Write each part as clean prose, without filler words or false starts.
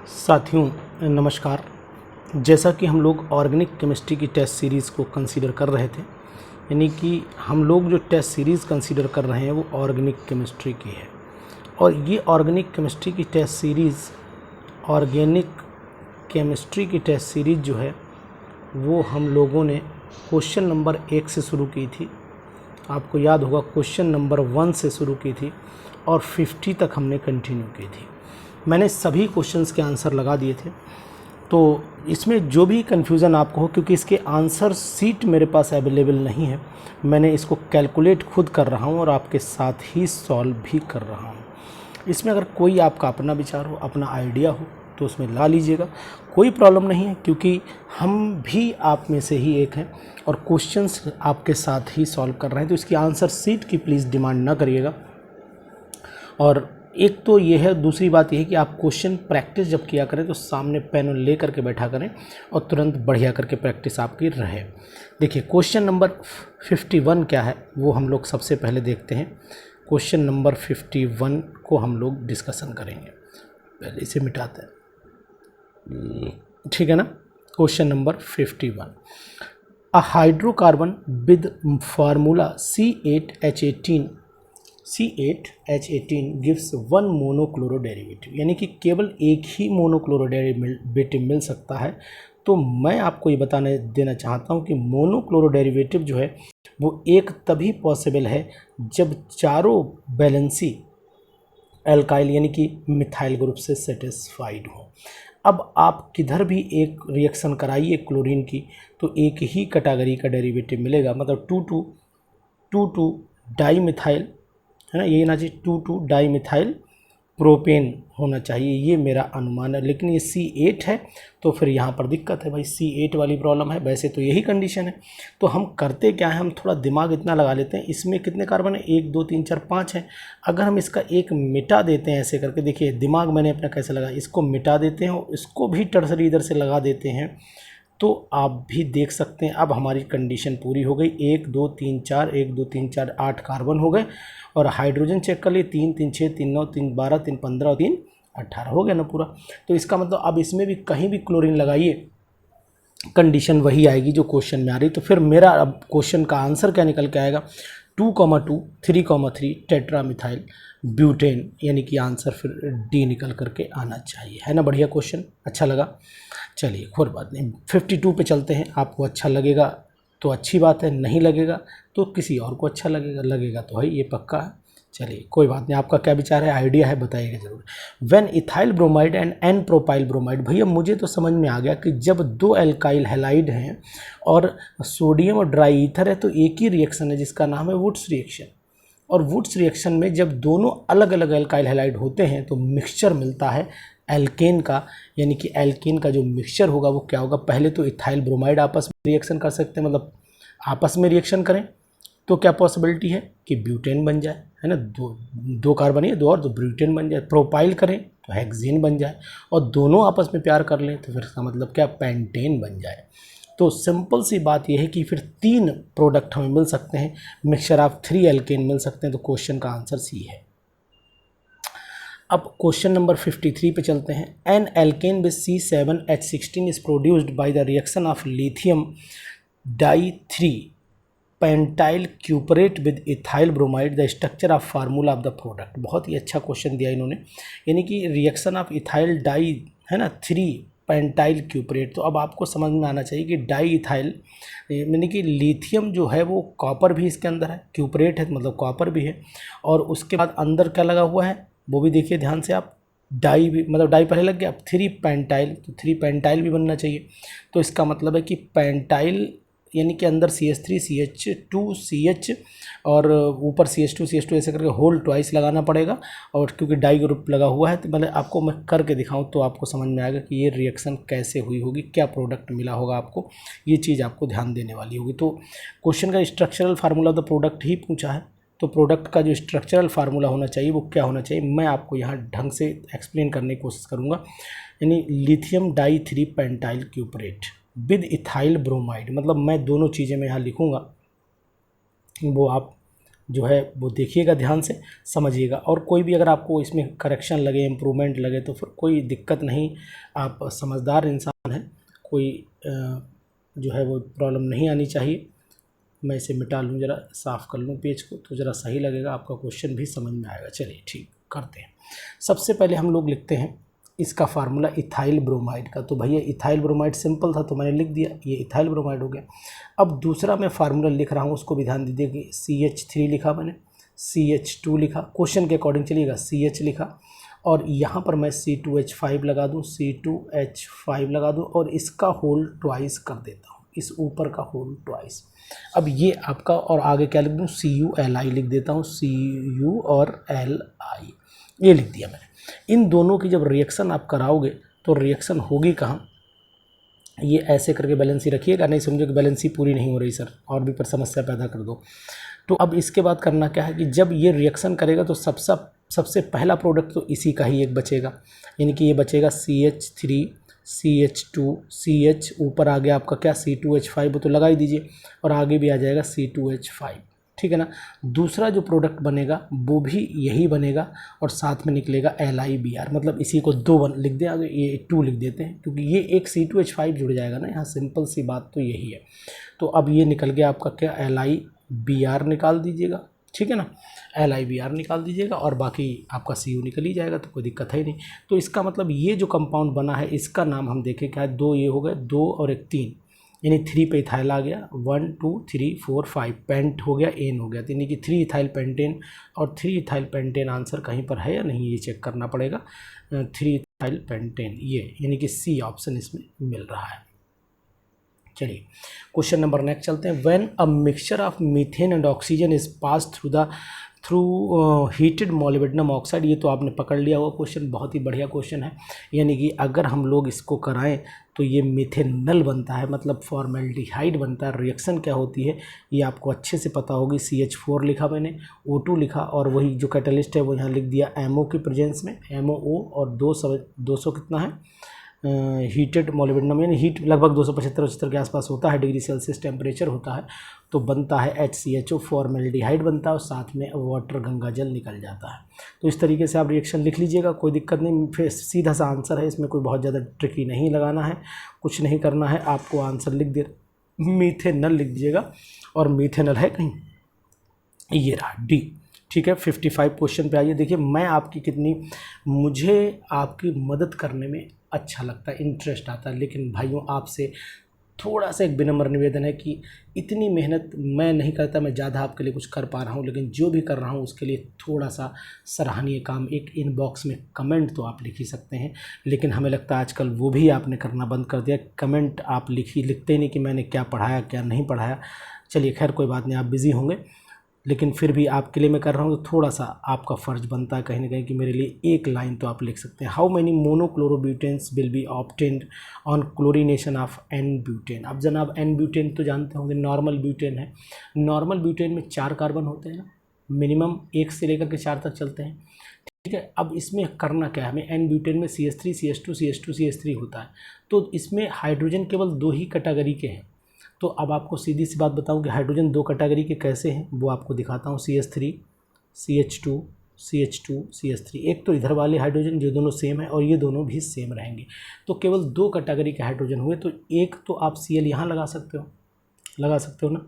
साथियों नमस्कार। जैसा कि हम लोग ऑर्गेनिक केमिस्ट्री की टेस्ट सीरीज़ को कंसीडर कर रहे थे, यानी कि हम लोग जो टेस्ट सीरीज़ कंसीडर कर रहे हैं वो ऑर्गेनिक केमिस्ट्री की है। और ये ऑर्गेनिक केमिस्ट्री की टेस्ट सीरीज़ जो है वो हम लोगों ने क्वेश्चन नंबर 1 से शुरू की थी। आपको याद होगा क्वेश्चन नंबर 1 से शुरू की थी और 50 तक हमने कंटिन्यू की थी। मैंने सभी क्वेश्चंस के आंसर लगा दिए थे, तो इसमें जो भी कन्फ्यूज़न आपको हो, क्योंकि इसके आंसर सीट मेरे पास अवेलेबल नहीं है, मैंने इसको कैलकुलेट खुद कर रहा हूँ और आपके साथ ही सॉल्व भी कर रहा हूँ। इसमें अगर कोई आपका अपना विचार हो, अपना आइडिया हो तो उसमें ला लीजिएगा, कोई प्रॉब्लम नहीं है, क्योंकि हम भी आप में से ही एक हैं और क्वेश्चंस आपके साथ ही सॉल्व कर रहे हैं। तो इसकी आंसर सीट की प्लीज़ डिमांड ना करिएगा। और एक तो ये है, दूसरी बात ये है कि आप क्वेश्चन प्रैक्टिस जब किया करें तो सामने पेन ले करके बैठा करें और तुरंत बढ़िया करके प्रैक्टिस आपकी रहे। देखिए क्वेश्चन नंबर 51 क्या है वो हम लोग सबसे पहले देखते हैं। क्वेश्चन नंबर 51 को हम लोग डिस्कशन करेंगे। पहले इसे मिटाते हैं, ठीक है ना। Question number 51, a hydrocarbon with formula C8H18 gives one monochloro derivative, यानी कि केवल एक ही मोनोक्लोरो डेरिवेटिव मिल सकता है। तो मैं आपको ये बताने देना चाहता हूँ कि मोनोक्लोरो डेरिवेटिव जो है वो एक तभी पॉसिबल है जब चारों बैलेंसी एल्काइल यानी कि मिथाइल ग्रुप से सेटिस्फाइड हो। अब आप किधर भी एक रिएक्शन कराइए क्लोरीन की तो एक ही कैटेगरी का डेरिवेटिव मिलेगा, मतलब 2,2 डाई मिथाइल है ना, ये ना चाहिए 2,2 डाई मिथाइल प्रोपेन होना चाहिए, ये मेरा अनुमान है। लेकिन ये C8 है तो फिर यहाँ पर दिक्कत है भाई, C8 वाली प्रॉब्लम है। वैसे तो यही कंडीशन है, तो हम करते क्या है, हम थोड़ा दिमाग इतना लगा लेते हैं, इसमें कितने कार्बन है, 1 2 3 4 5 है। अगर हम इसका एक मिटा देते हैं ऐसे करके, देखिए दिमाग मैंने अपना कैसे लगा, इसको मिटा देते हैं और इसको भी टर्सरी इधर से लगा देते हैं, तो आप भी देख सकते हैं अब हमारी कंडीशन पूरी हो गई। 1 2 3 4 1 2 3 4 8 कार्बन हो गए और हाइड्रोजन चेक कर लिए, 3 3 6 3 9 3 12 3 15 और 3 18 हो गया ना पूरा। तो इसका मतलब अब इसमें भी कहीं भी क्लोरीन लगाइए कंडीशन वही आएगी जो क्वेश्चन में आ रही। तो फिर मेरा अब क्वेश्चन का आंसर क्या निकल के आएगा, 2,2 3,3 टेट्रा मिथाइल ब्यूटेन, यानी कि आंसर फिर डी निकल करके आना चाहिए, है ना। बढ़िया क्वेश्चन, अच्छा लगा। चलिए कोई बात नहीं, 52 पे चलते हैं। आपको अच्छा लगेगा तो अच्छी बात है, नहीं लगेगा तो किसी और को अच्छा लगेगा तो है, ये पक्का है। चलिए कोई बात नहीं, आपका क्या विचार है, आइडिया है, बताइएगा जरूर। When ethyl bromide and n propyl bromide, भैया मुझे तो समझ में आ गया कि जब दो एल्काइल हैलाइड हैं और सोडियम और ड्राई ईथर है तो एक ही रिएक्शन है जिसका नाम है वुड्स रिएक्शन। और वुड्स रिएक्शन में जब दोनों अलग अलग एल्काइल हैलाइड होते हैं तो मिक्सचर मिलता है एल्केन का, यानी कि एल्केन का जो मिक्सचर होगा वो क्या होगा, पहले तो इथाइल ब्रोमाइड आपस में रिएक्शन कर सकते हैं, मतलब आपस में रिएक्शन करें तो क्या पॉसिबिलिटी है कि ब्यूटेन बन जाए, है ना, दो कार्बन है, दो और दो ब्यूटेन बन जाए। प्रोपाइल करें तो हेक्सेन बन जाए और दोनों आपस में प्यार कर लें तो फिर इसका मतलब क्या, पेंटेन बन जाए। तो सिंपल सी बात यह है कि फिर 3 प्रोडक्ट हमें मिल सकते हैं, मिक्सचर ऑफ 3 एल्केन मिल सकते हैं। तो क्वेश्चन का आंसर सी है। अब क्वेश्चन नंबर 53 पे चलते हैं। An alkane with C7H16 is produced by the reaction of lithium di 3 pentyl cuprate with ethyl bromide, the structure of formula of the product. बहुत ही अच्छा क्वेश्चन दिया इन्होंने, यानी कि रिएक्शन ऑफ इथाइल डाई है ना 3 पेंटाइल क्यूपरेट। तो अब आपको समझ में आना चाहिए कि डाई इथाइल यानी कि लिथियम जो है वो कॉपर भी इसके अंदर है, क्यूपरेट है मतलब कॉपर भी है, और उसके बाद अंदर क्या लगा हुआ है वो भी देखिए ध्यान से आप, डाई भी, मतलब डाई पहले लग गया, अब 3 पेंटाइल, तो 3 पेंटाइल भी बनना चाहिए। तो इसका मतलब है कि पेंटाइल यानी कि अंदर CH3 CH2 CH और ऊपर CH2 ऐसे करके होल ट्वाइस लगाना पड़ेगा। और क्योंकि डाई ग्रुप लगा हुआ है तो मतलब आपको मैं करके दिखाऊं तो आपको समझ में आएगा कि ये रिएक्शन कैसे हुई होगी, क्या प्रोडक्ट मिला होगा आपको, ये चीज़ आपको ध्यान देने वाली होगी। तो क्वेश्चन का structural formula of the product ही पूछा है, तो प्रोडक्ट का जो स्ट्रक्चरल फार्मूला होना चाहिए वो क्या होना चाहिए, मैं आपको यहाँ ढंग से एक्सप्लेन करने की कोशिश करूँगा। यानी lithium di 3 pentyl cuprate with ethyl bromide, मतलब मैं दोनों चीज़ें मैं यहाँ लिखूँगा, वो आप जो है वो देखिएगा, ध्यान से समझिएगा। और कोई भी अगर आपको इसमें करेक्शन लगे, इम्प्रूवमेंट लगे तो फिर कोई दिक्कत नहीं, आप समझदार इंसान हैं, कोई जो है वो प्रॉब्लम नहीं आनी चाहिए। मैं इसे मिटा लूँ, ज़रा साफ़ कर लूँ पेज को, तो ज़रा सही लगेगा, आपका क्वेश्चन भी समझ में आएगा। चलिए ठीक करते हैं। सबसे पहले हम लोग लिखते हैं इसका फार्मूला इथाइल ब्रोमाइड का। तो भैया इथाइल ब्रोमाइड सिंपल था तो मैंने लिख दिया, ये इथाइल ब्रोमाइड हो गया। अब दूसरा मैं फार्मूला लिख रहा हूँ, उसको भी ध्यान दीजिए कि CH3 लिखा मैंने, CH2 लिखा, क्वेश्चन के अकॉर्डिंग चलिएगा, CH लिखा, और यहाँ पर मैं C2H5 लगा दूँ, C2H5 लगा दूँ, और इसका होल ट्वाइस कर देता हूँ, इस ऊपर का होल ट्वाइस। अब ये आपका, और आगे क्या लिख दूँ, CuLi लिख देता हूँ, Cu और Li, ये लिख दिया मैंने। इन दोनों की जब रिएक्शन आप कराओगे तो रिएक्शन होगी कहाँ, ये ऐसे करके बैलेंसी रखिएगा, नहीं समझो कि बैलेंसी पूरी नहीं हो रही सर, और भी पर समस्या पैदा कर दो। तो अब इसके बाद करना क्या है कि जब ये रिएक्शन करेगा तो सबसे पहला प्रोडक्ट तो इसी का ही एक बचेगा, यानी कि ये बचेगा CH3 CH2 CH, ऊपर आ गया आपका क्या, C2H5, वो तो लगा ही दीजिए, और आगे भी आ जाएगा C2H5, ठीक है ना। दूसरा जो प्रोडक्ट बनेगा वो भी यही बनेगा, और साथ में निकलेगा LiBr, मतलब इसी को 2 लिख दें, आगे ये 2 लिख देते हैं, क्योंकि ये एक C2H5 जुड़ जाएगा ना यहाँ, सिंपल सी बात तो यही है। तो अब ये निकल गया आपका क्या, LiBr निकाल दीजिएगा, ठीक है ना, LiBr निकाल दीजिएगा, और बाकी आपका Cu निकल ही जाएगा, तो कोई दिक्कत है ही नहीं। तो इसका मतलब ये जो कंपाउंड बना है इसका नाम हम देखें क्या है, 2 ये हो गए, 2 और 1 3, यानी 3 पे इथाइल आ गया, 1 2 3 4 5 पेंट हो गया, एन हो गया, तो यानी कि 3 इथाइल पेंटेन। और 3 इथाइल पेंटेन आंसर कहीं पर है या नहीं ये चेक करना पड़ेगा। 3 इथाइल पेंटेन, ये यानी कि C ऑप्शन इसमें मिल रहा है। चलिए क्वेश्चन नंबर नेक्स्ट चलते हैं। When a mixture of methane and oxygen is pass through heated molybdenum oxide, ये तो आपने पकड़ लिया हुआ क्वेश्चन, बहुत ही बढ़िया क्वेश्चन है। यानी कि अगर हम लोग इसको कराएं तो ये मिथेनल बनता है, मतलब फॉर्मेल्डिहाइड बनता है। रिएक्शन क्या होती है ये आपको अच्छे से पता होगी। CH4 लिखा मैंने, O2 लिखा, और वही जो कैटलिस्ट है वो यहाँ लिख दिया MO की प्रेजेंस में, MOO, और 200 कितना है हीटेड मोलिब्डेनम, यानी हीट लगभग 275 के आसपास होता है, डिग्री सेल्सियस टेम्परेचर होता है, तो बनता है HCHO, फॉर्मेल्डिहाइड बनता है, और साथ में वाटर गंगा जल निकल जाता है। तो इस तरीके से आप रिएक्शन लिख लीजिएगा, कोई दिक्कत नहीं, फिर सीधा सा आंसर है, इसमें कोई बहुत ज़्यादा ट्रिकी नहीं लगाना है, कुछ नहीं करना है, आपको आंसर लिख दे, मीथेनल लिख दीजिएगा, और मीथेनल है कहीं, ये रहा D, ठीक है। 55 क्वेश्चन पे आइए। देखिए मैं आपकी मुझे आपकी मदद करने में अच्छा लगता है, इंटरेस्ट आता है, लेकिन भाइयों आपसे थोड़ा सा एक विनम्र निवेदन है कि इतनी मेहनत मैं नहीं करता, मैं ज़्यादा आपके लिए कुछ कर पा रहा हूँ, लेकिन जो भी कर रहा हूँ उसके लिए थोड़ा सा सराहनीय काम, एक इनबॉक्स में कमेंट तो आप लिख ही सकते हैं, लेकिन हमें लगता है आजकल वो भी आपने करना बंद कर दिया, कमेंट आप लिखते ही नहीं कि मैंने क्या पढ़ाया क्या नहीं पढ़ाया। चलिए खैर कोई बात नहीं, आप बिज़ी होंगे, लेकिन फिर भी आपके लिए मैं कर रहा हूँ, तो थोड़ा सा आपका फ़र्ज़ बनता है कहीं ना कहीं कि मेरे लिए एक लाइन तो आप लिख सकते हैं। How many monochlorobutanes will be obtained on chlorination of N butane. अब जनाब N-ब्यूटेन तो जानते होंगे नॉर्मल ब्यूटेन है, नॉर्मल ब्यूटेन में 4 कार्बन होते हैं ना, मिनिमम 1 से लेकर के 4 तक चलते हैं, ठीक है। अब इसमें करना क्या है हमें, N-ब्यूटेन में CH3 CH2 CH2 CH3 होता है, तो इसमें हाइड्रोजन केवल 2 ही कैटेगरी के हैं। तो अब आपको सीधी सी बात बताऊं कि हाइड्रोजन 2 कैटेगरी के कैसे हैं, वो आपको दिखाता हूं। CH3 CH2 CH2 CH3, एक तो इधर वाले हाइड्रोजन जो दोनों सेम है, और ये दोनों भी सेम रहेंगे, तो केवल 2 कैटेगरी के हाइड्रोजन हुए, तो एक तो आप Cl यहाँ लगा सकते हो ना,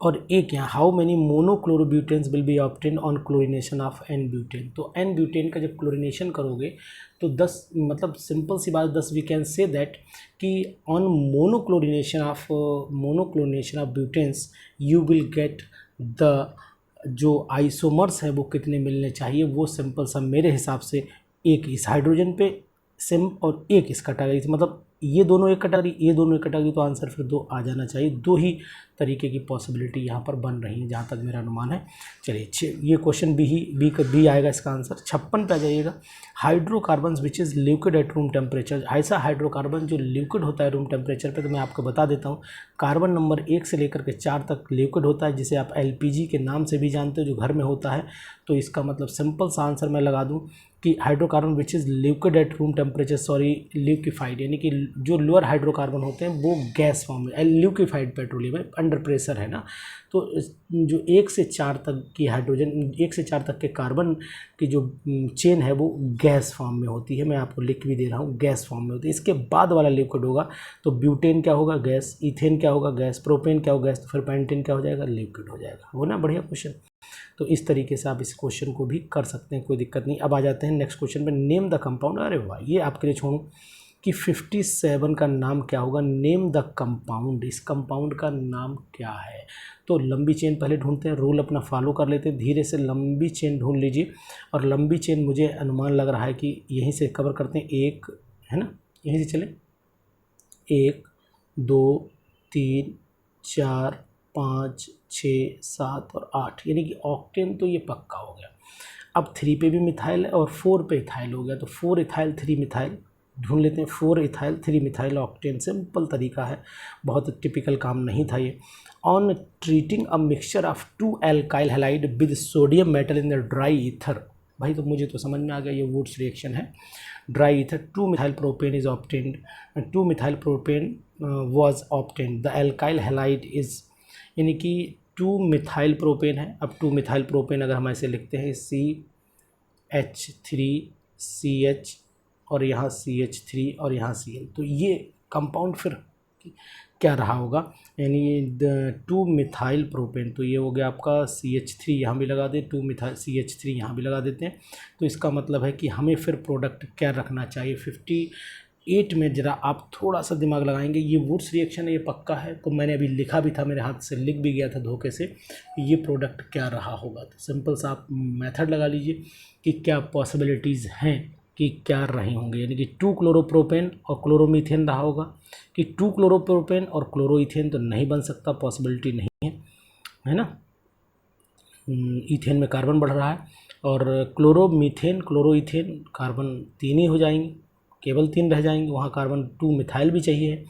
और एक यहाँ how many monochlorobutanes will be obtain on chlorination of N butane. तो N-ब्यूटेन का जब क्लोरीनेशन करोगे तो 10, मतलब सिंपल सी बात 10, वी कैन से दैट कि on monochlorination of butanes you will get the जो आइसोमर्स है वो कितने मिलने चाहिए, वो सिंपल सा मेरे हिसाब से एक इस हाइड्रोजन पे सेम और एक इस कैटेगरी से, मतलब ये दोनों एक कैटेगरी ये दोनों एक कैटेगरी, तो आंसर फिर 2 आ जाना चाहिए। 2 ही तरीके की पॉसिबिलिटी यहाँ पर बन रही है जहाँ तक मेरा अनुमान है। चलिए ये क्वेश्चन बी आएगा इसका आंसर। 56 पे आ जाइएगा। Hydrocarbon which is liquid at room temperature. ऐसा हाइड्रोकार्बन जो लिक्विड होता है रूम टेम्परेचर पे, तो मैं आपको बता देता हूँ, कार्बन नंबर 1 से लेकर के 4 तक लिक्विड होता है, जिसे आप LPG के नाम से भी जानते हो, जो घर में होता है। तो इसका मतलब सिंपल सा आंसर मैं लगा दूँ कि hydrocarbon which is liquid at room temperature, liquefied, यानी कि जो लोअर हाइड्रोकार्बन होते हैं वो गैस फॉर्म में, लिक्विफाइड पेट्रोलियम है, अंडर प्रेशर है ना, तो जो 1 से 4 तक की हाइड्रोजन, 1 से 4 तक के कार्बन की जो चेन है वो गैस फॉर्म में होती है। मैं आपको लिख भी दे रहा हूँ, गैस फॉर्म में होती है। इसके बाद वाला लिक्विड होगा तो ब्यूटेन क्या होगा, गैस, इथेन क्या होगा, गैस, प्रोपेन क्या होगा, गैस, तो फिर पेंटेन क्या हो जाएगा, लिक्विड हो जाएगा। हो ना बढ़िया क्वेश्चन। तो इस तरीके से आप इस क्वेश्चन को भी कर सकते हैं, कोई दिक्कत नहीं। अब आ जाते हैं नेक्स्ट क्वेश्चन पे, नेम द कंपाउंड। अरे वाह, ये आपके लिए छोड़ूं कि 57 का नाम क्या होगा, नेम द कंपाउंड, इस कंपाउंड का नाम क्या है। तो लंबी चेन पहले ढूंढते हैं, रूल अपना फॉलो कर लेते हैं, धीरे से लंबी चेन ढूंढ लीजिए। और लंबी चेन मुझे अनुमान लग रहा है कि यहीं से कवर करते हैं, एक है ना, यहीं से चले, 1 2 3 4 5 6 7 और 8, यानी कि ऑक्टेन तो ये पक्का हो गया। अब 3 पे भी मिथाइल है और 4 पे इथाइल हो गया, तो 4 इथाइल 3 मिथाइल ढूंढ लेते हैं। 4 इथाइल 3 मिथाइल ऑक्टेन, सिंपल तरीका है, बहुत टिपिकल काम नहीं था ये। On treating a mixture of 2 alkyl halide with sodium metal in the dry ether, भाई तो मुझे तो समझ में आ गया ये वुड्स रिएक्शन है। Dry ether, 2 methyl propane is obtained, 2 methyl propane was obtained, the alkyl halide is, यानी कि 2 मिथाइल प्रोपेन है। अब 2 मिथाइल प्रोपेन अगर हम ऐसे लिखते हैं, CH3CH और यहाँ CH3 और यहाँ Cl, तो ये कंपाउंड फिर क्या रहा होगा, यानी 2 मिथाइल प्रोपेन, तो ये हो गया आपका CH3, यहाँ भी लगा दे, 2 मिथाइल CH3 यहाँ भी लगा देते हैं। तो इसका मतलब है कि हमें फिर प्रोडक्ट क्या रखना चाहिए। 58 में ज़रा आप थोड़ा सा दिमाग लगाएंगे, ये वुड्स रिएक्शन है, ये पक्का है, तो मैंने अभी लिखा भी था, मेरे हाथ से लिख भी गया था धोखे से, ये प्रोडक्ट क्या रहा होगा। तो सिंपल सा आप मेथड लगा लीजिए कि क्या पॉसिबिलिटीज़ हैं कि क्या रहे होंगे, यानी कि 2 क्लोरोप्रोपेन और क्लोरोमीथेन रहा होगा, कि 2 क्लोरोप्रोपेन और क्लोरोइथेन तो नहीं बन सकता, पॉसिबिलिटी नहीं है ना, ईथेन में कार्बन बढ़ रहा है, और क्लोरोमीथेन क्लोरोइथेन कार्बन 3 ही हो जाएंगे, केवल 3 रह जाएंगे, वहाँ कार्बन 2 मिथाइल भी चाहिए।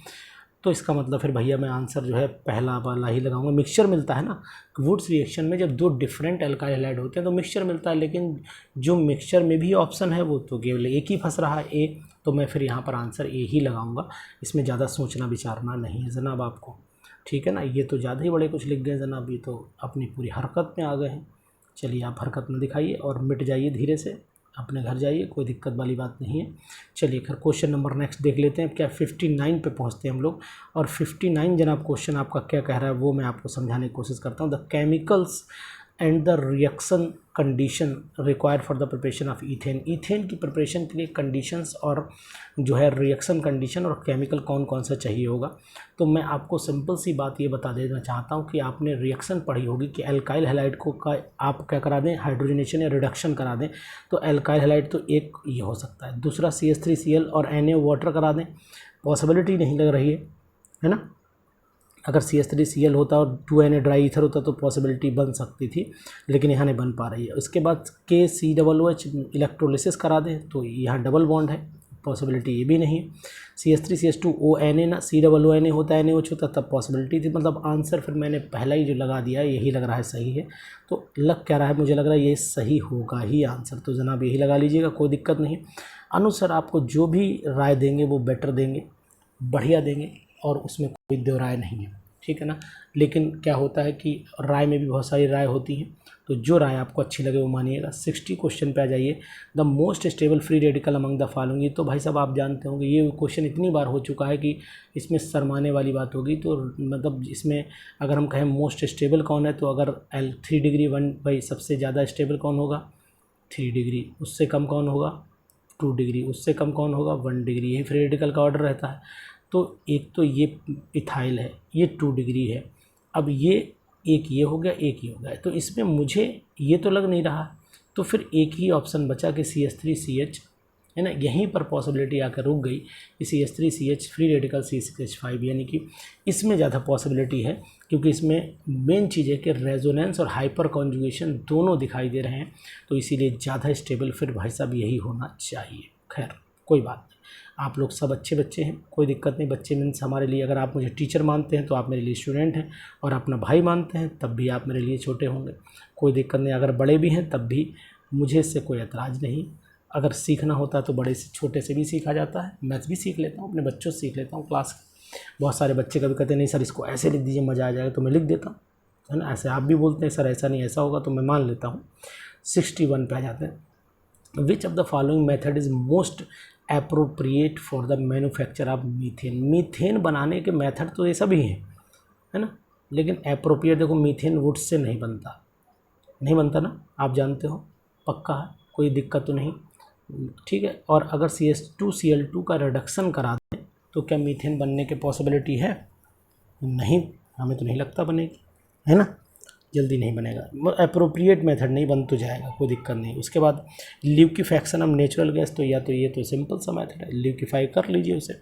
तो इसका मतलब फिर भैया मैं आंसर जो है पहला वाला ही लगाऊंगा। मिक्सचर मिलता है ना, वुड्स रिएक्शन में जब 2 डिफरेंट एल्काइल हैलाइड होते हैं तो मिक्सचर मिलता है, लेकिन जो मिक्सचर में भी ऑप्शन है वो तो केवल एक ही फंस रहा है, ए, तो मैं फिर यहाँ पर आंसर ए ही लगाऊंगा। इसमें ज़्यादा सोचना विचारना नहीं है जनाब आपको, ठीक है ना। ये तो ज़्यादा ही बड़े कुछ लिख गए जनाब, ये तो अपनी पूरी हरकत में आ गए हैं। चलिए आप हरकत में दिखाइए और मिट जाइए, धीरे से अपने घर जाइए, कोई दिक्कत वाली बात नहीं है। चलिए फिर क्वेश्चन नंबर नेक्स्ट देख लेते हैं, क्या 59 पे पहुंचते हैं हम लोग। और 59 जनाब क्वेश्चन आपका क्या कह रहा है वो मैं आपको समझाने की कोशिश करता हूँ। The chemicals and the reaction condition required for the preparation of ethane, ethane की प्रिपरेशन के लिए कंडीशंस और जो है रिएक्शन कंडीशन और केमिकल कौन कौन सा चाहिए होगा। तो मैं आपको सिंपल सी बात ये बता देना चाहता हूँ कि आपने रिएक्शन पढ़ी होगी कि एल्काइल हैलाइड को का आप क्या करा दें, हाइड्रोजनेशन या रिडक्शन करा दें। तो एल्काइल हैलाइड तो एक ये हो सकता है, दूसरा CH3Cl और Na वाटर करा दें, पॉसिबिलिटी नहीं लग रही है ना। अगर CH3Cl होता और 2Na ड्राई ईथर होता तो पॉसिबिलिटी बन सकती थी, लेकिन यहाँ नहीं बन पा रही है। उसके बाद KCOOH इलेक्ट्रोलिसिस करा दें तो यहाँ डबल बॉन्ड है, पॉसिबिलिटी ये भी नहीं है। CH3CH2ONA ना, COONA होता है NaOH होता तब पॉसिबिलिटी थी। मतलब आंसर फिर मैंने पहला ही जो लगा दिया यही लग रहा है सही है। तो लग क्या रहा है, मुझे लग रहा है ये सही होगा ही आंसर, तो जनाब यही लगा लीजिएगा, कोई दिक्कत नहीं। अनुसार आपको जो भी राय देंगे वो बेटर देंगे, बढ़िया देंगे, और उसमें कोई दो राय नहीं है, ठीक है ना। लेकिन क्या होता है कि राय में भी बहुत सारी राय होती हैं, तो जो राय आपको अच्छी लगे वो मानिएगा। 60 क्वेश्चन पे आ जाइए। The most stable free radical among the following, ये तो भाई साहब आप जानते होंगे, ये क्वेश्चन इतनी बार हो चुका है कि इसमें शर्माने वाली बात होगी। तो मतलब इसमें अगर हम कहें मोस्ट स्टेबल कौन है, तो अगर 3 डिग्री 1 भाई सबसे ज़्यादा स्टेबल कौन होगा, 3 डिग्री, उससे कम कौन होगा 2 डिग्री, उससे कम कौन होगा 1 डिग्री, यही फ्री रेडिकल का ऑर्डर रहता है। तो एक तो ये इथाइल है, ये 2 डिग्री है, अब ये एक ये हो गया, एक ये हो गया, तो इसमें मुझे ये तो लग नहीं रहा, तो फिर एक ही ऑप्शन बचा कि CH3CH है ना, यहीं पर पॉसिबिलिटी आकर रुक गई कि CH3CH फ्री रेडिकल C6H5, यानी कि इसमें ज़्यादा पॉसिबिलिटी है, क्योंकि इसमें मेन चीज़ है कि रेजोनेंस और हाइपर कॉन्जुगेशन दोनों दिखाई दे रहे हैं, तो इसीलिए ज़्यादा स्टेबल फिर भाई साहब यही होना चाहिए। खैर कोई बात नहीं, आप लोग सब अच्छे बच्चे हैं, कोई दिक्कत नहीं। बच्चे मीन्स हमारे लिए, अगर आप मुझे टीचर मानते हैं तो आप मेरे लिए स्टूडेंट हैं, और अपना भाई मानते हैं तब भी आप मेरे लिए छोटे होंगे, कोई दिक्कत नहीं। अगर बड़े भी हैं तब भी मुझे इससे कोई एतराज़ नहीं। अगर सीखना होता है तो बड़े से छोटे से भी सीखा जाता है, मैं भी सीख लेता हूँ, अपने बच्चों से सीख लेता हूँ क्लास बहुत सारे बच्चे कभी कहते हैं नहीं सर इसको ऐसे लिख दीजिए मज़ा आ जाएगा, तो मैं लिख देता हूँ, है ना। ऐसे आप भी बोलते हैं सर ऐसा नहीं ऐसा होगा, तो मैं मान लेता हूँ। 61 पे आ जाते हैं। विच of the following method is most appropriate for the manufacture of methane. Methane बनाने के मेथड तो ये सभी हैं, है ना, लेकिन अप्रोप्रिएट देखो मीथेन वुड से नहीं बनता, नहीं बनता ना, आप जानते हो, पक्का है, कोई दिक्कत तो नहीं, ठीक है। और अगर CH2Cl2 का रिडक्शन करा दें तो क्या मीथेन बनने की पॉसिबिलिटी है? नहीं, हमें तो नहीं लगता बनेगी, है ना, जल्दी नहीं बनेगा। अप्रोप्रिएट मेथड नहीं, बन तो जाएगा, कोई दिक्कत नहीं। उसके बाद लिक्विफैक्शन ऑफ नेचुरल गैस, तो या तो ये तो सिंपल सा मेथड है, लिक्विफाई कर लीजिए उसे।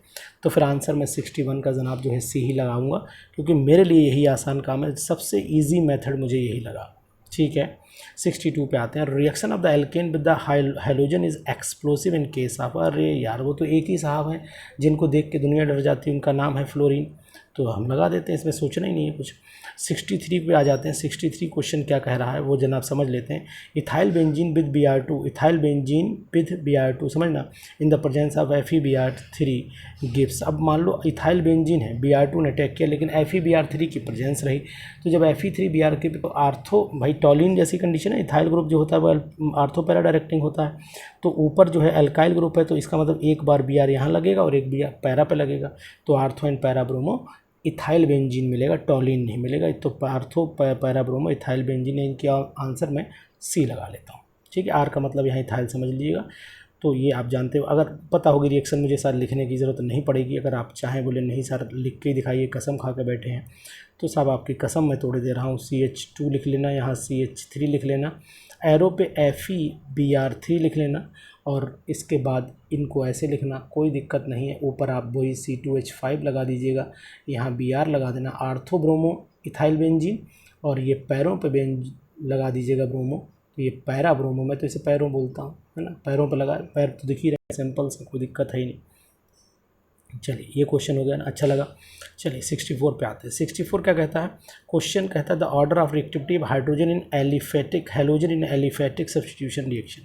तो फिर आंसर मैं 61 का जनाब जो है सी ही लगाऊंगा, क्योंकि मेरे लिए यही आसान काम है, सबसे ईजी मेथड मुझे यही लगा, ठीक है। 62 पे आते हैं। Reaction of the alkene with the hydrogen is explosive in case of, अरे यार वो तो एक ही साहब हैं जिनको देख के दुनिया डर जाती है, उनका नाम है फ्लोरीन, तो हम लगा देते हैं, इसमें सोचना ही नहीं है कुछ। 63 पे आ जाते हैं। 63 क्वेश्चन क्या कह रहा है वो जनाब समझ लेते हैं। Ethyl benzene with Br2, ethyl benzene with Br2 समझना, इन the presence of FeBr3 gives. अब मान लो इथाइल बेंजीन है, Br2 ने अटैक किया, लेकिन FeBr3 की प्रेजेंस रही, तो जब Fe3Br के तो आर्थो भाई टॉलिन जैसी कंडीशन है, इथाइल ग्रुप जो होता है वो आर्थो पैरा डायरेक्टिंग होता है, तो ऊपर जो है अल्काइल ग्रुप है, तो इसका मतलब एक बार Br यहाँ लगेगा और एक Br पैरा पे लगेगा, तो ortho and para bromo ethyl benzene मिलेगा, टॉलिन नहीं मिलेगा। तो ortho para bromo ethyl benzene है, इनके आंसर में सी लगा लेता हूँ, ठीक है। आर का मतलब यहाँ इथाइल समझ लीजिएगा, तो ये आप जानते हो। अगर पता होगी रिएक्शन मुझे सर लिखने की ज़रूरत नहीं पड़ेगी, अगर आप चाहें बोले नहीं सर लिख के ही दिखाइए, कसम खा के बैठे हैं, तो साहब आपकी कसम मैं तोड़े दे रहा हूँ। CH2 लिख लेना, यहाँ CH3 लिख लेना, एरो पे FeBr3 लिख लेना, और इसके बाद इनको ऐसे लिखना, कोई दिक्कत नहीं है। ऊपर आप वही C2H5 लगा दीजिएगा, यहाँ Br लगा देना, आर्थो ब्रोमो इथाइल बेंजीन, और ये पैरों पे लगा दीजिएगा ब्रोमो, तो ये पैरा ब्रोमो, मैं तो इसे पैरों बोलता हूँ, है ना, पैरों पे लगा, पैर तो दिख ही रहा है, सिंपल से, कोई दिक्कत है ही नहीं। चलिए ये क्वेश्चन हो गया ना, अच्छा लगा। चलिए 64 पे आते हैं। 64 क्या कहता है? क्वेश्चन कहता है the order of reactivity of hydrogen in aliphatic halogen in aliphatic substitution reaction.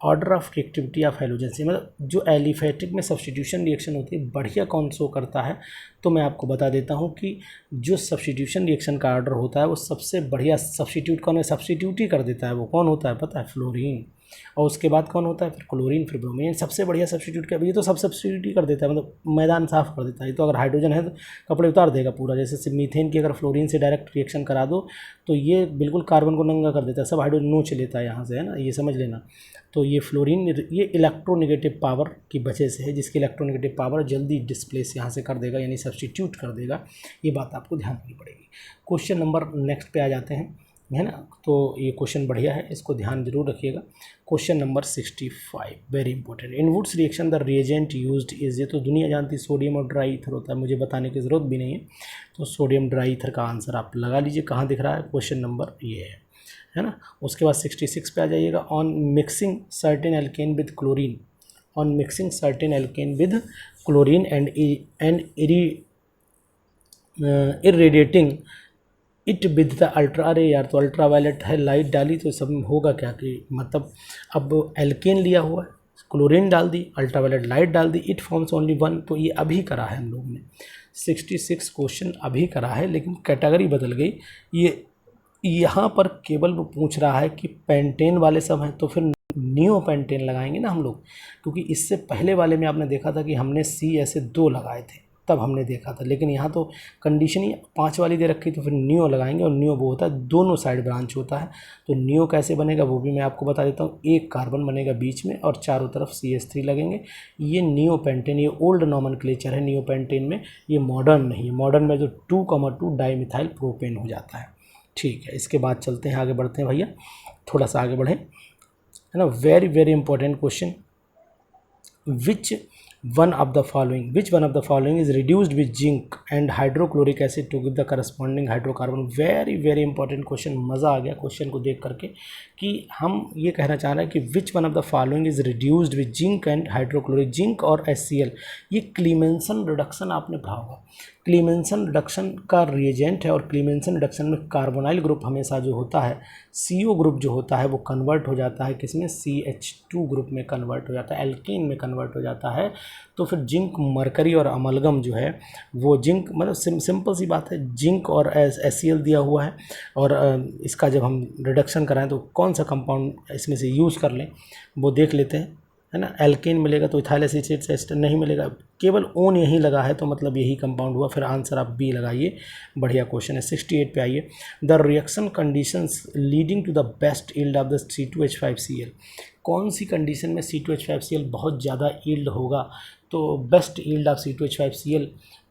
Order of reactivity of halogen से मतलब जो एलिफेटिक में सब्स्टिट्यूशन रिएक्शन होती है बढ़िया कौन शो करता है, तो मैं आपको बता देता हूँ कि जो सब्स्टिट्यूशन रिएक्शन का ऑर्डर होता है वो सबसे बढ़िया सब्स्टिट्यूट कौन है, सब्स्टिट्यूट ही कर देता है, वो कौन होता है पता है? फ्लोरीन। और उसके बाद कौन होता है? फिर क्लोरीन, फिर ब्रोमीन। सबसे बढ़िया सब्स्टिट्यूट क्या, ये तो सब सब्स्टिट्यूट ही कर देता है, मतलब मैदान साफ कर देता है। ये तो अगर हाइड्रोजन है तो कपड़े उतार देगा पूरा, जैसे मीथेन की अगर फ्लोरीन से डायरेक्ट रिएक्शन करा दो तो ये बिल्कुल कार्बन को नंगा कर देता है, सब हाइड्रोजन नोच लेता है यहाँ से, है ना, ये समझ लेना। तो ये फ्लोरीन ये इलेक्ट्रोनेगेटिव पावर की वजह से है, जिसकी इलेक्ट्रोनेगेटिव पावर जल्दी डिस्प्लेस यहाँ से कर देगा, यानी सब्स्टिट्यूट कर देगा, ये बात आपको ध्यान रखनी पड़ेगी। क्वेश्चन नंबर नेक्स्ट पे आ जाते हैं, है ना, तो ये क्वेश्चन बढ़िया है, इसको ध्यान जरूर रखिएगा। Question number 65 very important. In Wurtz reaction the reagent used is, ये तो दुनिया जानती, सोडियम और ड्राई ईथर होता है, मुझे बताने की ज़रूरत भी नहीं है, तो सोडियम ड्राई ईथर का आंसर आप लगा लीजिए, कहाँ दिख रहा है क्वेश्चन नंबर, ये है ना। उसके बाद 66 पे आ जाइएगा। On mixing certain alkane with chlorine, on mixing certain alkane with chlorine and irradiating it with the ultra, अरे यार तो अल्ट्रा वायलेट है, लाइट डाली तो सब होगा क्या कि मतलब अब एल्केन लिया हुआ है, क्लोरीन डाल दी, अल्ट्रा वायलेट लाइट डाल दी, इट फॉर्म्स ओनली वन, तो ये अभी करा है हम लोग ने। 66 क्वेश्चन अभी करा है, लेकिन कैटेगरी बदल गई। ये यहाँ पर केवल वो पूछ रहा है कि पेंटेन वाले सब हैं, तो फिर नियो पेंटेन लगाएंगे ना हम लोग, क्योंकि इससे पहले वाले में आपने देखा था कि हमने सी ऐसे 2 लगाए थे, तब हमने देखा था, लेकिन यहाँ तो कंडीशन ही 5 वाली दे रखी, तो फिर नियो लगाएंगे, और नियो वो होता है दोनों साइड ब्रांच होता है। तो नियो कैसे बनेगा वो भी मैं आपको बता देता हूँ। एक कार्बन बनेगा बीच में और चारों तरफ CH3 लगेंगे, ये नियो पेंटेन, ये ओल्ड नॉमेनक्लेचर है नियो पेंटेन में, ये मॉडर्न नहीं है। मॉडर्न में जो 2,2 डाईमिथाइल प्रोपेन हो जाता है, ठीक है। इसके बाद चलते हैं, आगे बढ़ते हैं भैया, थोड़ा सा आगे बढ़ें, है ना। Very very important question, which one of the following is reduced with zinc and hydrochloric acid to give the corresponding hydrocarbon। Very very important question, मज़ा आ गया क्वेश्चन को देख करके कि हम ये कहना चाह रहे हैं कि which one of the following is reduced with zinc and hydrochloric, zinc और HCl, ये क्लीमेंसन रिडक्शन आपने पढ़ा होगा। क्लीमेंसन रिडक्शन का रिएजेंट है, और क्लीमेंसन रिडक्शन में कार्बोनाइल ग्रुप हमेशा जो होता है, CO ग्रुप जो होता है वो कन्वर्ट हो जाता है किसमें, CH2 ग्रुप में कन्वर्ट हो जाता है, एल्केन में कन्वर्ट हो जाता है। तो फिर जिंक मरकरी और अमलगम जो है वो जिंक मतलब सिंपल सी बात है, जिंक और HCl दिया हुआ है और इसका जब हम रिडक्शन कराएं तो कौन सा कंपाउंड इसमें से यूज़ कर लें वो देख लेते हैं, है ना। एल्केन मिलेगा तो इथाइल एसीटेट से एस्टर नहीं मिलेगा, केवल ओन यही लगा है तो मतलब यही कंपाउंड हुआ। फिर आंसर आप बी लगाइए, बढ़िया क्वेश्चन है। 68 पे आइए। The reaction conditions leading to the best yield of the C2H5Cl, कौन सी कंडीशन में C2H5Cl बहुत ज़्यादा यील्ड होगा, तो बेस्ट यील्ड ऑफ C2H5Cl